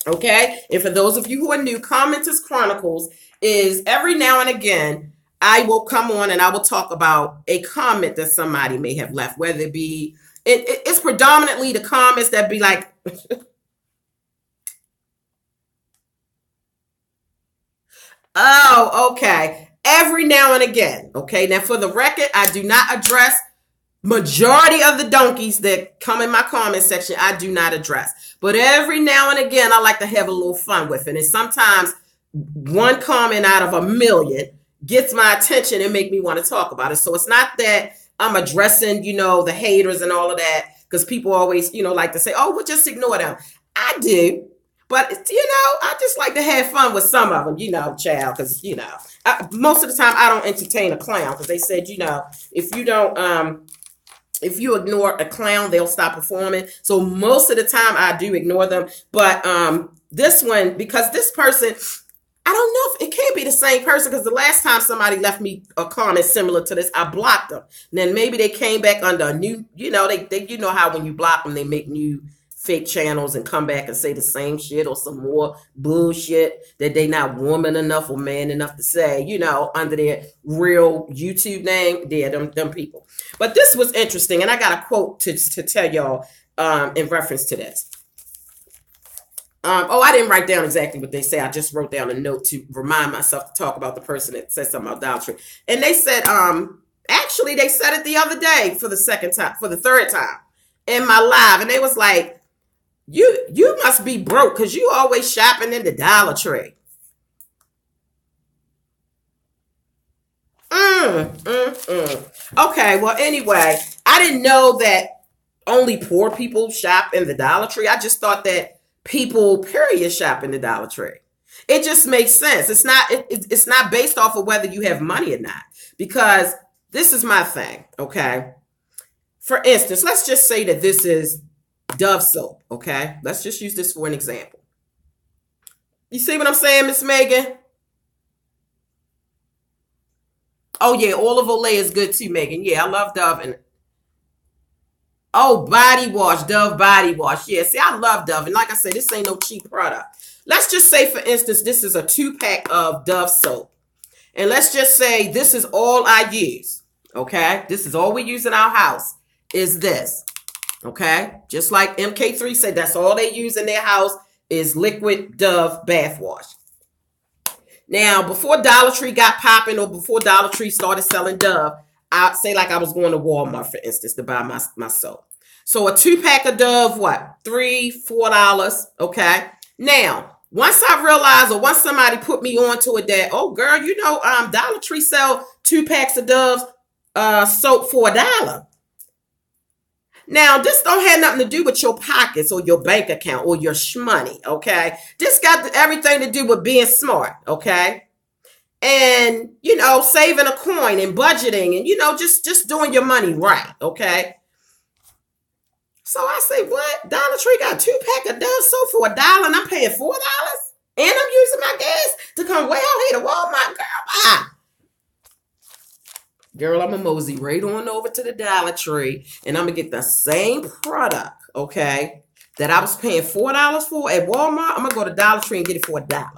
Okay. And for those of you who are new, Commenters Chronicles is every now and again, I will come on and I will talk about a comment that somebody may have left, whether it be, it's predominantly the comments that be like, oh, okay. Every now and again. Okay. Now for the record, I do not address majority of the donkeys that come in my comment section. I do not address, but every now and again, I like to have a little fun with it. And sometimes one comment out of a million gets my attention and make me want to talk about it. So it's not that I'm addressing, you know, the haters and all of that, because people always, you know, like to say, oh, well, just ignore them. I do. But, you know, I just like to have fun with some of them, you know, child, because, you know, most of the time I don't entertain a clown, because they said, you know, if you ignore a clown, they'll stop performing. So most of the time I do ignore them. But this one, because this person, I don't know if it can't be the same person, because the last time somebody left me a comment similar to this, I blocked them. And then maybe they came back under a new, you know, they you know how when you block them, they make new fake channels and come back and say the same shit or some more bullshit that they not woman enough or man enough to say, you know, under their real YouTube name. Yeah, them people. But this was interesting, and I got a quote to tell y'all in reference to this. I didn't write down exactly what they say. I just wrote down a note to remind myself to talk about the person that said something about Dollar Tree. And they said, actually, they said it the other day for the third time in my live. And they was like, you must be broke because you always shopping in the Dollar Tree. Okay, well, anyway, I didn't know that only poor people shop in the Dollar Tree. I just thought that people, period, shop in the Dollar Tree. It just makes sense. It's not based off of whether you have money or not, because this is my thing, okay? For instance, let's just say that this is Dove soap, okay? Let's just use this for an example. You see what I'm saying, Miss Megan? Oh, yeah, olive oil is good too, Megan. Yeah, I love Dove. And oh, body wash, Dove body wash. Yeah, see, I love Dove. And like I said, this ain't no cheap product. Let's just say, for instance, this is a 2-pack of Dove soap. And let's just say this is all I use, okay? This is all we use in our house is this. Okay, just like MK3 said, that's all they use in their house is liquid Dove bath wash. Now, before Dollar Tree got popping, or before Dollar Tree started selling Dove, I'd say like I was going to Walmart, for instance, to buy my soap. So a 2-pack of Dove, what, $3, $4, okay? Now, once I realized, or once somebody put me onto it that, oh girl, you know, Dollar Tree sell 2 packs of Dove soap for $1. Now, this don't have nothing to do with your pockets or your bank account or your shmoney, okay? This got everything to do with being smart, okay? And, you know, saving a coin and budgeting and, you know, just doing your money right, okay? So I say, what? Dollar Tree got 2-pack of Dove soap for $1 and I'm paying $4? And I'm using my gas to come way out here to Walmart, girl. Girl, I'm a mosey right on over to the Dollar Tree, and I'm going to get the same product, okay, that I was paying $4 for at Walmart. I'm going to go to Dollar Tree and get it for $1.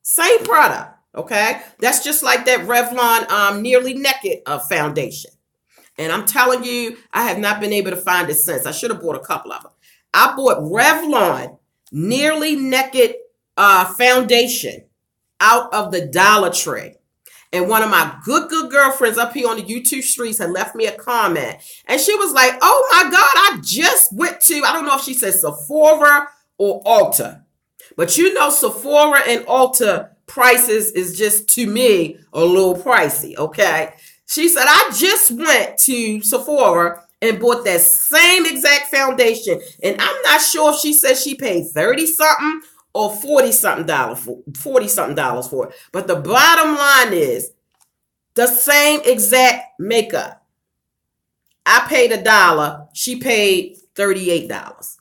Same product, okay? That's just like that Revlon Nearly Naked foundation. And I'm telling you, I have not been able to find it since. I should have bought a couple of them. I bought Revlon Nearly Naked foundation out of the Dollar Tree. And one of my good girlfriends up here on the YouTube streets had left me a comment. And she was like, oh my God, I just went to, I don't know if she said Sephora or Ulta. But you know, Sephora and Ulta prices is just, to me, a little pricey, okay? She said, I just went to Sephora and bought that same exact foundation. And I'm not sure if she said she paid 30 something or 40 something dollars for it. But the bottom line is the same exact makeup. I paid $1. She paid $38.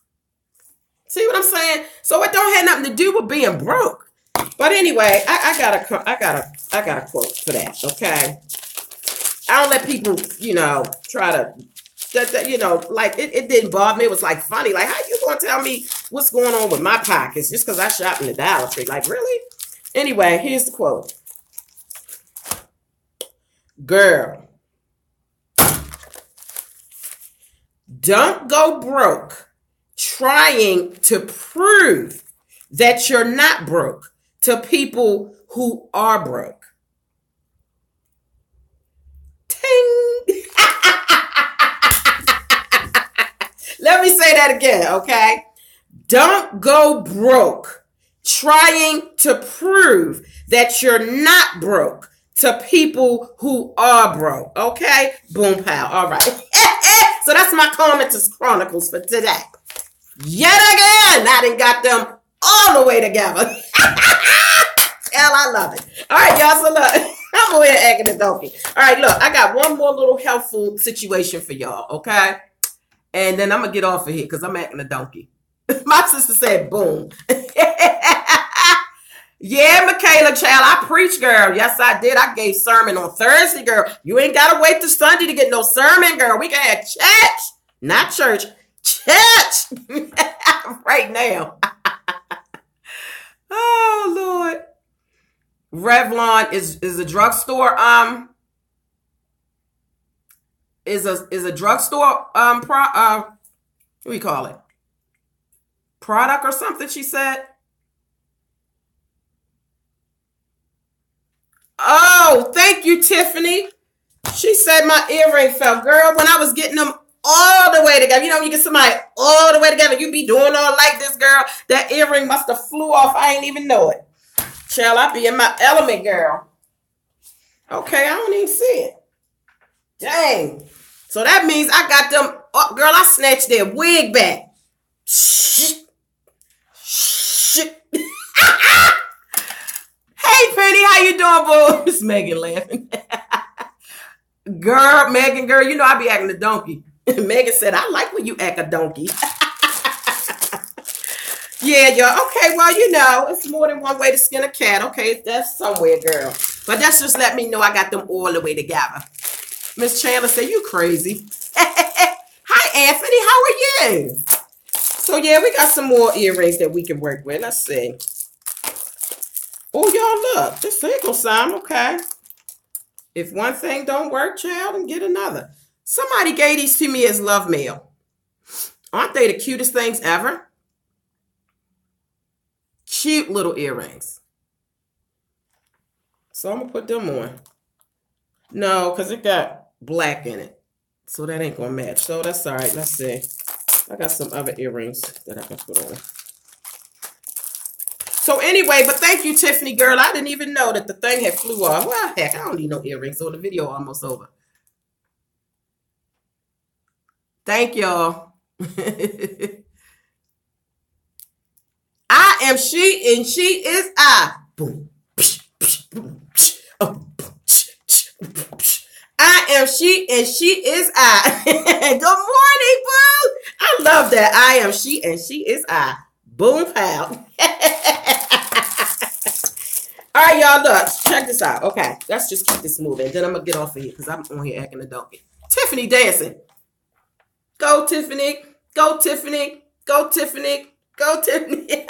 See what I'm saying? So it don't have nothing to do with being broke. But anyway, I got a quote for that. Okay, I don't let people, try to, like it didn't bother me. It was like funny. Like, how you gonna tell me what's going on with my pockets just because I shop in the Dollar Tree? Like, really? Anyway, here's the quote. Girl, don't go broke trying to prove that you're not broke to people who are broke. Ting. Let me say that again, okay? Don't go broke trying to prove that you're not broke to people who are broke, okay? Boom, pow. All right. So that's my Commenters Chronicles for today. Yet again, I done got them all the way together. Hell, I love it. All right, y'all. So look, I'm over here acting a donkey. All right, look, I got one more little helpful situation for y'all, okay? And then I'm going to get off of here because I'm acting a donkey. My sister said, boom. Yeah, Michaela, child, I preach, girl. Yes, I did. I gave sermon on Thursday, girl. You ain't got to wait till Sunday to get no sermon, girl. We can have church. Not church. Church. Right now. Oh, Lord. Revlon is a drugstore. Is a drugstore what do you call it? Product or something, she said. Oh, thank you, Tiffany. She said my earring fell. Girl, when I was getting them all the way together, you get somebody all the way together, you be doing all like this, girl. That earring must have flew off. I ain't even know it. Child, I be in my element, girl. Okay, I don't even see it. Dang. So that means I got them. Oh, girl, I snatched their wig back. Shit. Hey, Penny, how you doing, boo? It's Megan laughing. Girl, Megan, girl, I be acting a donkey. Megan said, I like when you act a donkey. Yeah, y'all. Okay, well, it's more than one way to skin a cat. Okay, that's somewhere, girl. But that's just let me know I got them all the way together. Miss Chandler said, you crazy. Hi, Anthony. How are you? So, yeah, we got some more earrings that we can work with. Let's see. Oh, y'all, look. This ain't gonna sound okay. If one thing don't work, child, and get another. Somebody gave these to me as love mail. Aren't they the cutest things ever? Cute little earrings. So I'm going to put them on. No, because it got black in it. So that ain't going to match. So that's all right. Let's see. I got some other earrings that I can put on. So anyway, but thank you, Tiffany, girl. I didn't even know that the thing had flew off. Well, heck, I don't need no earrings. So the video almost over. Thank y'all. I am she and she is I. Boom. I am she and she is I. Good morning, boo. I love that. I am she and she is I. Boom, pal. All right, y'all, look. Check this out. Okay, let's just keep this moving. Then I'm going to get off of here because I'm on here acting a donkey. Tiffany dancing. Go, Tiffany. Go, Tiffany. Go, Tiffany. Go, Tiffany.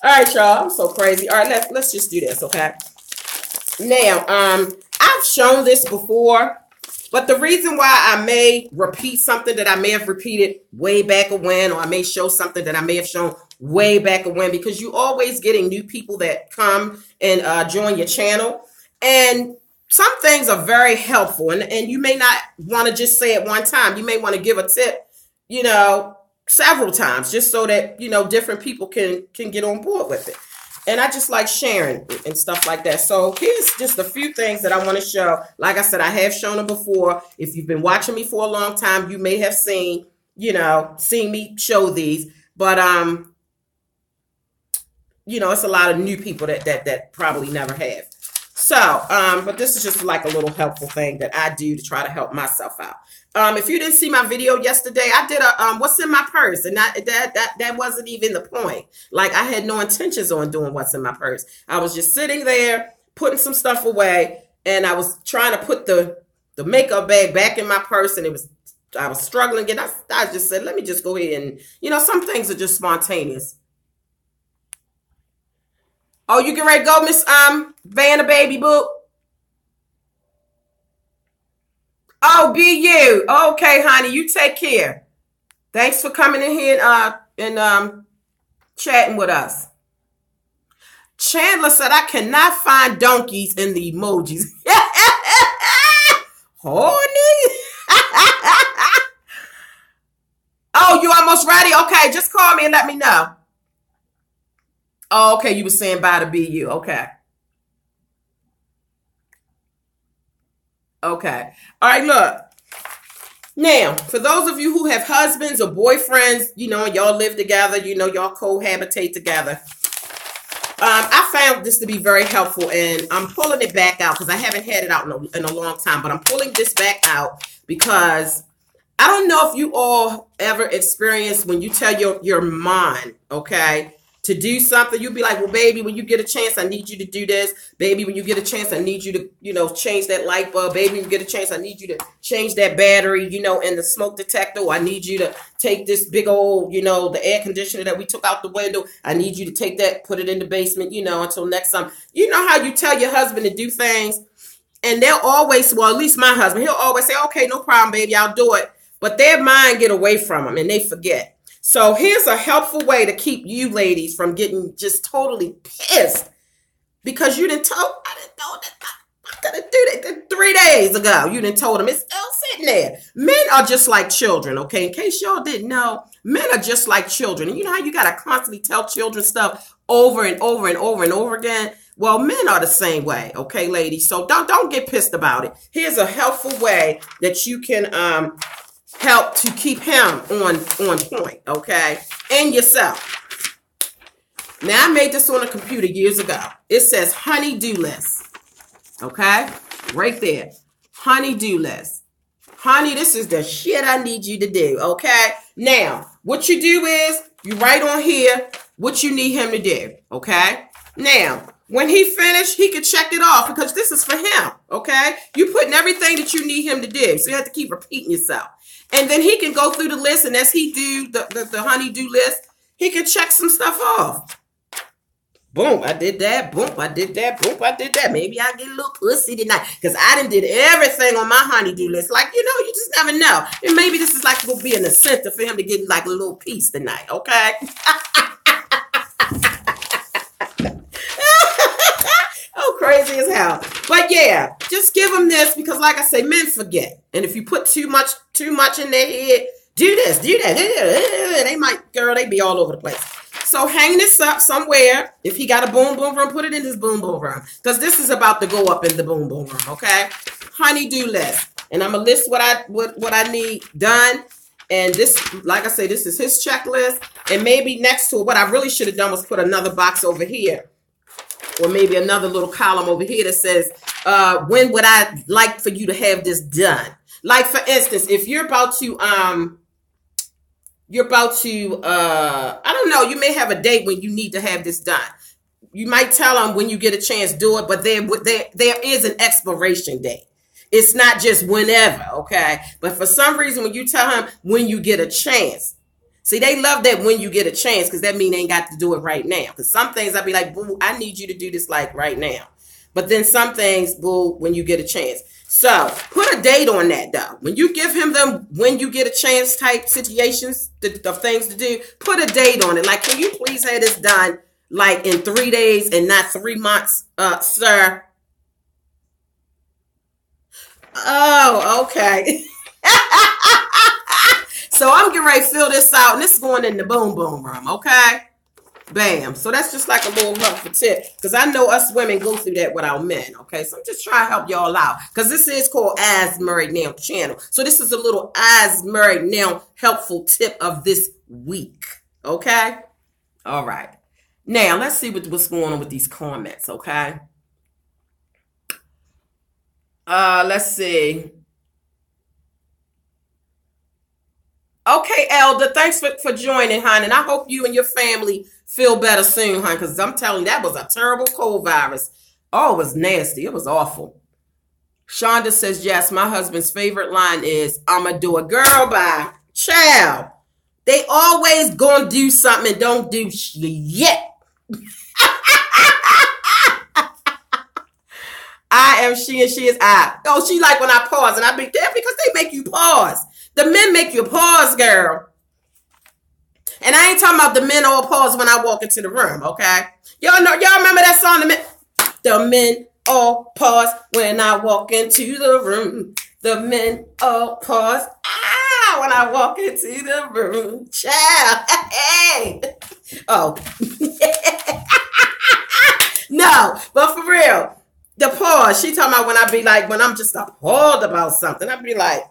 All right, y'all. I'm so crazy. All right, let's just do this, okay? Now, I've shown this before, but the reason why I may repeat something that I may have repeated way back when, or I may show something that I may have shown way back when, because you're always getting new people that come and join your channel. And some things are very helpful, and you may not want to just say it one time. You may want to give a tip, several times, just so that, different people can get on board with it. And I just like sharing and stuff like that. So here's just a few things that I want to show. Like I said, I have shown them before. If you've been watching me for a long time, you may have seen, you know, seen me show these. But you know, it's a lot of new people that probably never have. So, but this is just like a little helpful thing that I do to try to help myself out. If you didn't see my video yesterday, I did a what's in my purse, and that wasn't even the point. Like, I had no intentions on doing what's in my purse. I was just sitting there putting some stuff away, and I was trying to put the makeup bag back in my purse, and I was struggling. And I just said, let me just go ahead and, you know, some things are just spontaneous. Oh, you get ready to go, Miss Vanna Baby Boo? Oh, be you. Okay, honey, you take care. Thanks for coming in here and chatting with us. Chandler said, I cannot find donkeys in the emojis. Horny. Oh, you almost ready? Okay, just call me and let me know. Oh, okay, you were saying bye to BU. Okay. Okay. All right, look. Now, for those of you who have husbands or boyfriends, you know, y'all live together, you know, y'all cohabitate together. I found this to be very helpful, and I'm pulling it back out because I haven't had it out in a long time, but I'm pulling this back out because I don't know if you all ever experienced when you tell your mind, okay, to do something, you'll be like, well, baby, when you get a chance, I need you to do this. Baby, when you get a chance, I need you to, you know, change that light bulb. Baby, when you get a chance, I need you to change that battery, you know, in the smoke detector. I need you to take this big old, you know, the air conditioner that we took out the window. I need you to take that, put it in the basement, you know, until next time. You know how you tell your husband to do things, and they'll always, well, at least my husband, he'll always say, okay, no problem, baby, I'll do it. But their mind get away from them and they forget. So here's a helpful way to keep you ladies from getting just totally pissed because you didn't told, I didn't know that I'm gonna do that 3 days ago. You didn't told them it's still sitting there. Men are just like children, okay? In case y'all didn't know, men are just like children. And you know how you gotta constantly tell children stuff over and over and over and over again? Well, men are the same way, okay, ladies? So don't get pissed about it. Here's a helpful way that you can help to keep him on point, okay? And yourself. Now, I made this on a computer years ago. It says honey-do list, okay? Right there. Honey-do list. Honey, this is the shit I need you to do, okay? Now, what you do is you write on here what you need him to do, okay? Now, when he finished, he could check it off because this is for him, okay? You putting everything that you need him to do, so you have to keep repeating yourself. And then he can go through the list, and as he do the honey-do list, he can check some stuff off. Boom, I did that. Boom, I did that. Boom, I did that. Maybe I get a little pussy tonight because I done did everything on my honey-do list. Like, you know, you just never know. And maybe this is like will be an incentive for him to get like a little piece tonight, okay? Oh, crazy as hell. But yeah, just give them this because, like I say, men forget. And if you put too much in their head, do this, do that, they might, girl, they be all over the place. So hang this up somewhere. If he got a boom boom room, put it in his boom boom room because this is about to go up in the boom boom room. Okay, honey-do list, and I'm gonna list what I need done. And this, like I say, this is his checklist. And maybe next to it, what I really should have done was put another box over here. Or maybe another little column over here that says, when would I like for you to have this done? Like, for instance, if you're about to, I don't know, you may have a date when you need to have this done. You might tell them when you get a chance, do it, but there is an expiration date. It's not just whenever, okay? But for some reason, when you tell him when you get a chance, see, they love that when you get a chance because that means they ain't got to do it right now. Because some things I'll be like, boo, I need you to do this like right now. But then some things, boo, when you get a chance. So put a date on that, though. When you give him them when you get a chance type situations, the things to do, put a date on it. Like, can you please have this done like in 3 days and not 3 months, sir? Oh, okay. So I'm getting ready to fill this out, and this is going in the boom boom room, okay? Bam. So that's just like a little helpful tip, because I know us women go through that with our men. Okay, so I'm just trying to help y'all out, because this is called As Married Now channel. So this is a little As Married Now helpful tip of this week. Okay. All right. Now let's see what's going on with these comments. Okay. Let's see. Okay, Elder, thanks for joining, hon. And I hope you and your family feel better soon, hon, because I'm telling you, that was a terrible cold virus. Oh, it was nasty. It was awful. Shonda says, yes, my husband's favorite line is, I'ma do a girl by child. They always gonna do something and don't do yet. I am she and she is I. Oh, she like when I pause, and I be there because they make you pause. The men make you pause, girl. And I ain't talking about the men all pause when I walk into the room, okay? Y'all remember that song? The men all pause when I walk into the room. The men all pause when I walk into the room. Child. Hey. Oh. No, but for real. The pause. She talking about when I be like, when I'm just appalled about something. I be like,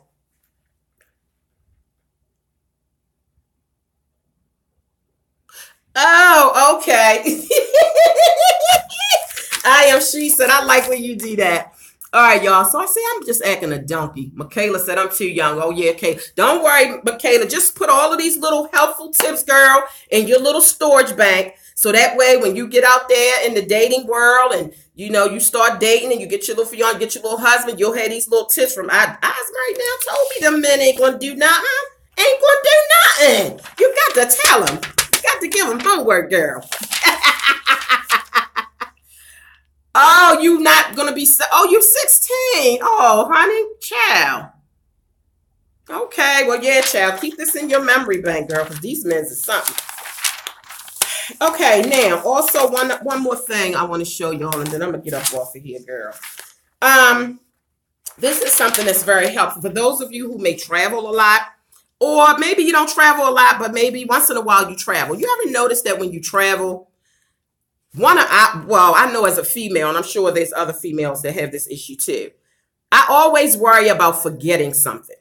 oh, okay. I am she said, I like when you do that. All right, y'all. So I say I'm just acting a donkey. Michaela said I'm too young. Oh, yeah, okay. Don't worry, Michaela. Just put all of these little helpful tips, girl, in your little storage bank. So that way, when you get out there in the dating world and, you know, you start dating and you get your little fiance, get your little husband, you'll have these little tips from Eyes Married Now. Told me the men ain't going to do nothing. Ain't going to do nothing. You got to tell them. Got to give them homework, girl. Oh, you not gonna be? Oh, you 16. Oh, honey, child. Okay, well, yeah, child. Keep this in your memory bank, girl, because these men is something. Okay, now also one more thing I want to show y'all, and then I'm gonna get up off of here, girl. This is something that's very helpful for those of you who may travel a lot. Or maybe you don't travel a lot, but maybe once in a while you travel. You ever notice that when you travel, I know as a female, and I'm sure there's other females that have this issue too. I always worry about forgetting something.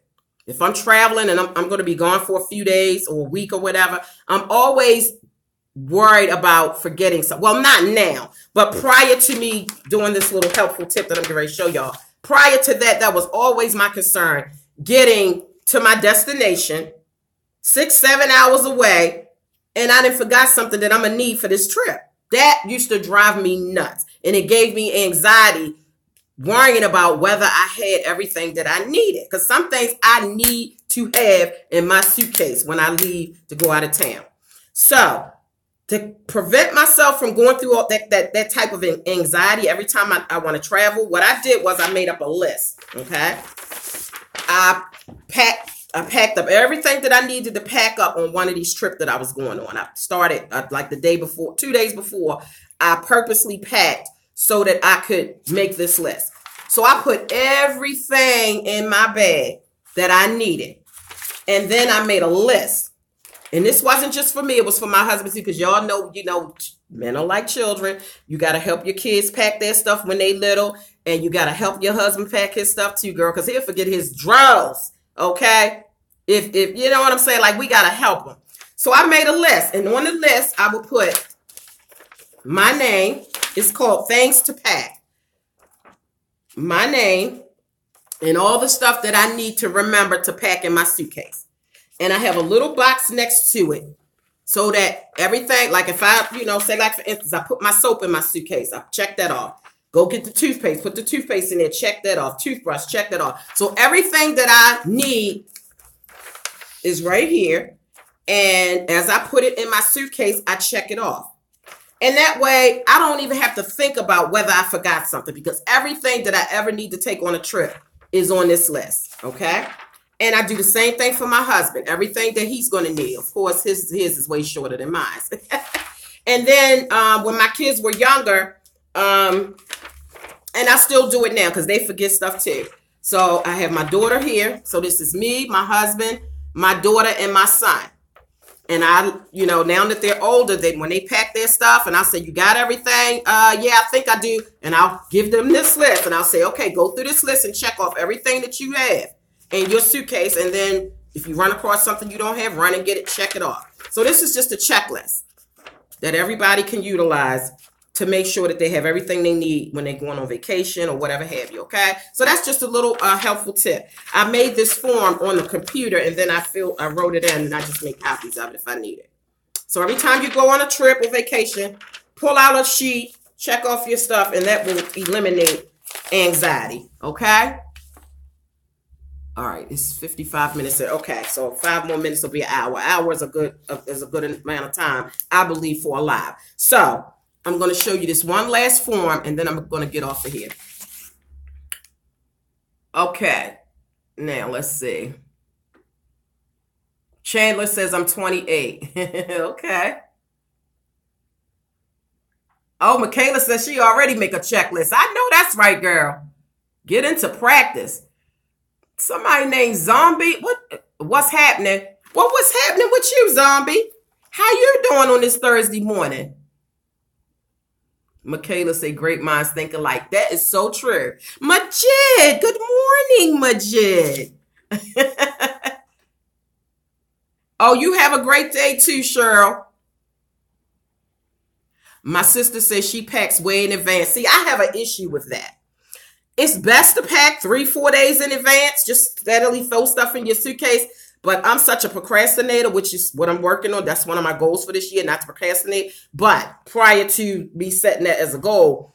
If I'm traveling and I'm going to be gone for a few days or a week or whatever, I'm always worried about forgetting something. Well, not now, but prior to me doing this little helpful tip that I'm going to show y'all, prior to that, that was always my concern, getting to my destination, 6-7 hours away, and I didn't forgot something that I'm gonna need for this trip. That used to drive me nuts, and it gave me anxiety worrying about whether I had everything that I needed, because some things I need to have in my suitcase when I leave to go out of town. So to prevent myself from going through all that type of anxiety every time I want to travel, what I did was I made up a list. Okay, I packed up everything that I needed to pack up on one of these trips that I was going on. I started like the day before, 2 days before. I purposely packed so that I could make this list. So I put everything in my bag that I needed. And then I made a list. And this wasn't just for me. It was for my husband too, because y'all know, men are like children. You got to help your kids pack their stuff when they little. And you got to help your husband pack his stuff too, girl, because he'll forget his drawers. Okay? If you know what I'm saying, like we got to help him. So I made a list. And on the list, I will put my name. It's called Things to Pack. My name and all the stuff that I need to remember to pack in my suitcase. And I have a little box next to it so that everything, like if I, say like for instance, I put my soap in my suitcase, I check that off. Go get the toothpaste, put the toothpaste in there, check that off. Toothbrush, check that off. So everything that I need is right here. And as I put it in my suitcase, I check it off. And that way, I don't even have to think about whether I forgot something, because everything that I ever need to take on a trip is on this list, okay? And I do the same thing for my husband. Everything that he's going to need. Of course, his is way shorter than mine. And then when my kids were younger, and I still do it now because they forget stuff too. So I have my daughter here. So this is me, my husband, my daughter, and my son. And now that they're older, when they pack their stuff and I say, you got everything? Yeah, I think I do. And I'll give them this list and I'll say, okay, go through this list and check off everything that you have in your suitcase. And then if you run across something you don't have, run and get it, check it off. So this is just a checklist that everybody can utilize to make sure that they have everything they need when they're going on vacation or whatever have you, okay? So that's just a little helpful tip. I made this form on the computer, and then I wrote it in, and I just make copies of it if I need it. So every time you go on a trip or vacation, pull out a sheet, check off your stuff, and that will eliminate anxiety, okay? All right, it's 55 minutes. Okay, so 5 more minutes will be an hour. Hour is a good amount of time, I believe, for a live. So I'm going to show you this one last form, and then I'm going to get off of here. Okay. Now, let's see. Chandler says I'm 28. Okay. Oh, Michaela says she already make a checklist. I know that's right, girl. Get into practice. Somebody named Zombie. What's happening? Well, what's happening with you, Zombie? How you doing on this Thursday morning? Michaela say, great minds think alike. That is so true. Majid, good morning, Majid. Oh, you have a great day too, Cheryl. My sister says she packs way in advance. See, I have an issue with that. It's best to pack 3-4 days in advance. Just steadily throw stuff in your suitcase. But I'm such a procrastinator, which is what I'm working on. That's one of my goals for this year, not to procrastinate. But prior to me setting that as a goal,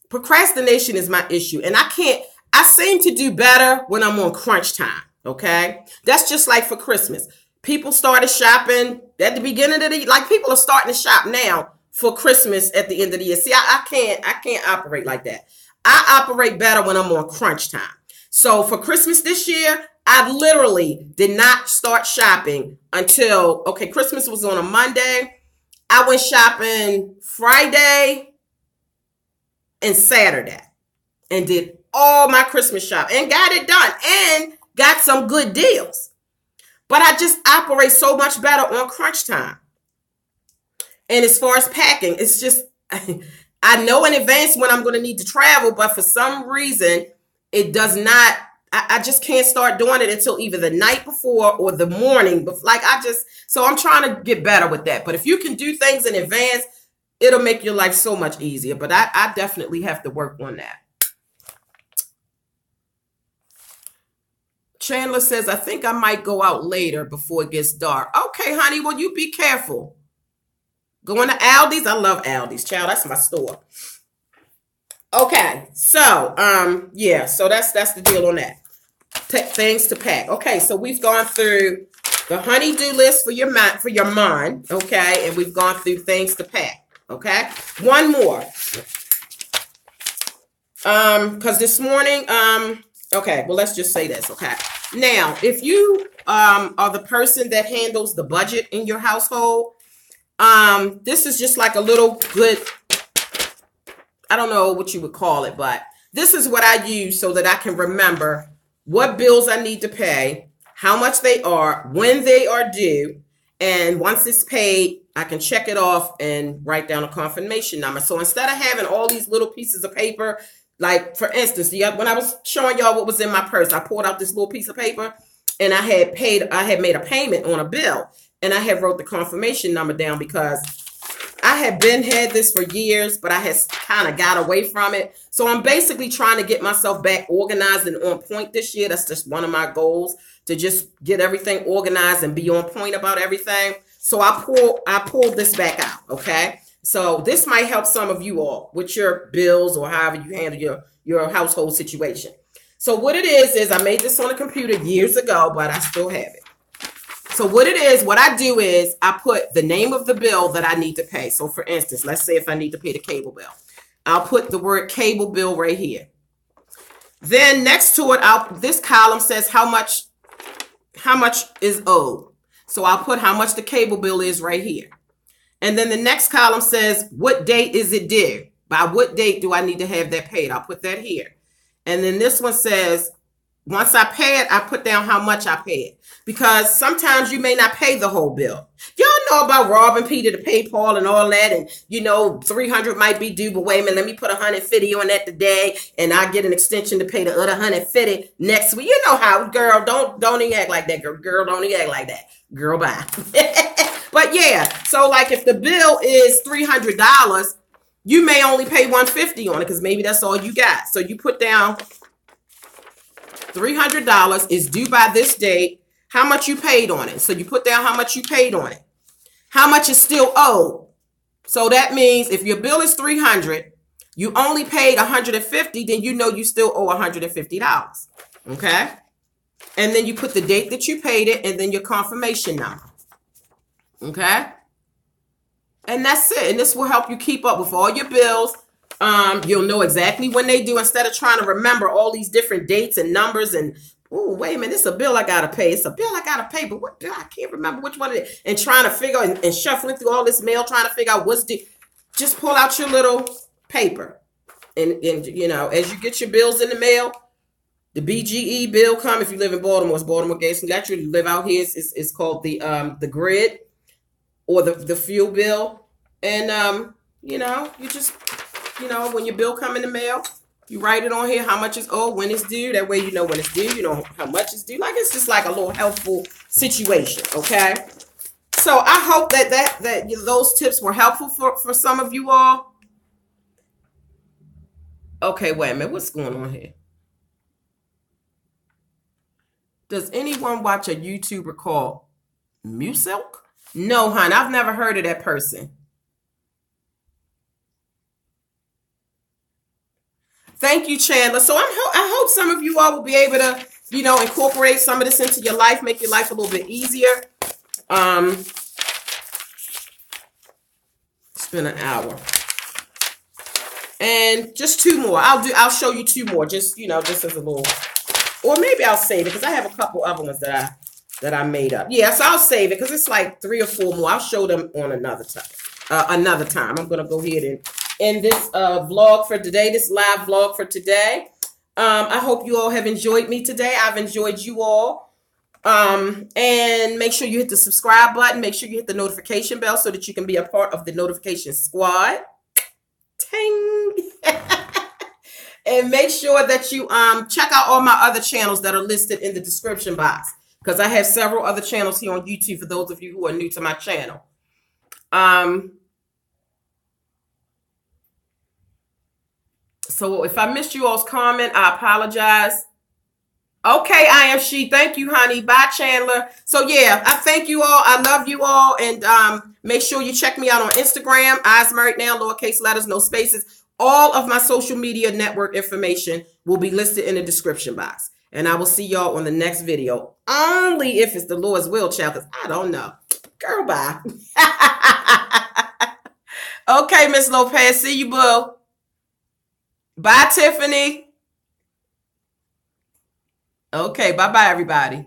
procrastination is my issue. And I seem to do better when I'm on crunch time, okay? That's just like for Christmas. People started shopping at the beginning of the year. Like, people are starting to shop now for Christmas at the end of the year. See, I can't operate like that. I operate better when I'm on crunch time. So for Christmas this year, I literally did not start shopping until, okay, Christmas was on a Monday. I went shopping Friday and Saturday and did all my Christmas shopping and got it done and got some good deals. But I just operate so much better on crunch time. And as far as packing, it's just, I know in advance when I'm going to need to travel, but for some reason, it does not, I just can't start doing it until either the night before or the morning. But so I'm trying to get better with that. But if you can do things in advance, it'll make your life so much easier. But I definitely have to work on that. Chandler says, I think I might go out later before it gets dark. Okay, honey, well, you be careful. Going to Aldi's. I love Aldi's, child. That's my store. Okay, so yeah, so that's the deal on that. Things to pack. Okay, so we've gone through the honey-do list for your mind, okay, and we've gone through things to pack. Okay, one more. Because this morning, okay, well, let's just say this. Okay, now if you are the person that handles the budget in your household, this is just like a little good, I don't know what you would call it, but this is what I use so that I can remember what bills I need to pay, how much they are, when they are due, and once it's paid, I can check it off and write down a confirmation number. So instead of having all these little pieces of paper, like for instance, when I was showing y'all what was in my purse, I pulled out this little piece of paper and I had made a payment on a bill, and I had wrote the confirmation number down because I had had this for years, but I had kind of got away from it. So I'm basically trying to get myself back organized and on point this year. That's just one of my goals, to just get everything organized and be on point about everything. So I pulled this back out, okay? So this might help some of you all with your bills or however you handle your household situation. So what it is I made this on a computer years ago, but I still have it. So what I do is I put the name of the bill that I need to pay. So for instance, let's say if I need to pay the cable bill, I'll put the word cable bill right here. Then next to it, this column says how much is owed. So I'll put how much the cable bill is right here. And then the next column says, what date is it due? By what date do I need to have that paid? I'll put that here. And then this one says, Once I pay it, I put down how much I paid. Because sometimes you may not pay the whole bill. Y'all know about robbing Peter to pay Paul and all that. And, you know, 300 might be due, but wait a minute, let me put 150 on that today. And I get an extension to pay the other 150 next week. You know how, girl, don't even act like that, girl. Girl, don't even act like that. Girl, bye. But yeah, so like if the bill is $300, you may only pay 150 on it because maybe that's all you got. So you put down $300 is due by this date. How much you paid on it. So you put down how much you paid on it. How much is still owed. So that means if your bill is $300, you only paid $150, then you know you still owe $150. Okay? And then you put the date that you paid it and then your confirmation number. Okay? And that's it. And this will help you keep up with all your bills. You'll know exactly when they do instead of trying to remember all these different dates and numbers and oh, wait a minute, it's a bill I got to pay. It's a bill I got to pay, but what bill? I can't remember which one it is. And trying to figure and shuffling through all this mail, trying to figure out what's due. Just pull out your little paper. And you know, as you get your bills in the mail, the BGE bill come. If you live in Baltimore, it's Baltimore Gas and Electric. You live out here, it's called the grid or the fuel bill. And, you know, you just, you know, when your bill come in the mail, you write it on here, how much is owed, when it's due. That way you know when it's due, you know how much it's due. Like it's just like a little helpful situation, okay? So I hope that those tips were helpful for some of you all. Okay, wait a minute. What's going on here? Does anyone watch a YouTuber called Musilk? No, hon. I've never heard of that person. Thank you, Chandler. So I hope some of you all will be able to, you know, incorporate some of this into your life, make your life a little bit easier. It's been an hour. And just two more. I'll show you two more. Just, you know, just as a little, or maybe I'll save it because I have a couple other ones that I made up. Yeah, so I'll save it because it's like 3 or 4 more. I'll show them on another time. I'm going to go ahead and end this vlog for today, this live vlog for today. I hope you all have enjoyed me today. I've enjoyed you all. And make sure you hit the subscribe button. Make sure you hit the notification bell so that you can be a part of the notification squad. Ting! And make sure that you check out all my other channels that are listed in the description box. Because I have several other channels here on YouTube for those of you who are new to my channel. So if I missed you all's comment, I apologize. Okay, I am she. Thank you, honey. Bye, Chandler. So yeah, I thank you all. I love you all. And make sure you check me out on Instagram. Eyesmarriednow, lowercase letters, no spaces. All of my social media network information will be listed in the description box. And I will see y'all on the next video. Only if it's the Lord's will, child, because I don't know. Girl, bye. Okay, Miss Lopez. See you, boo. Bye, Tiffany. Okay, bye-bye, everybody.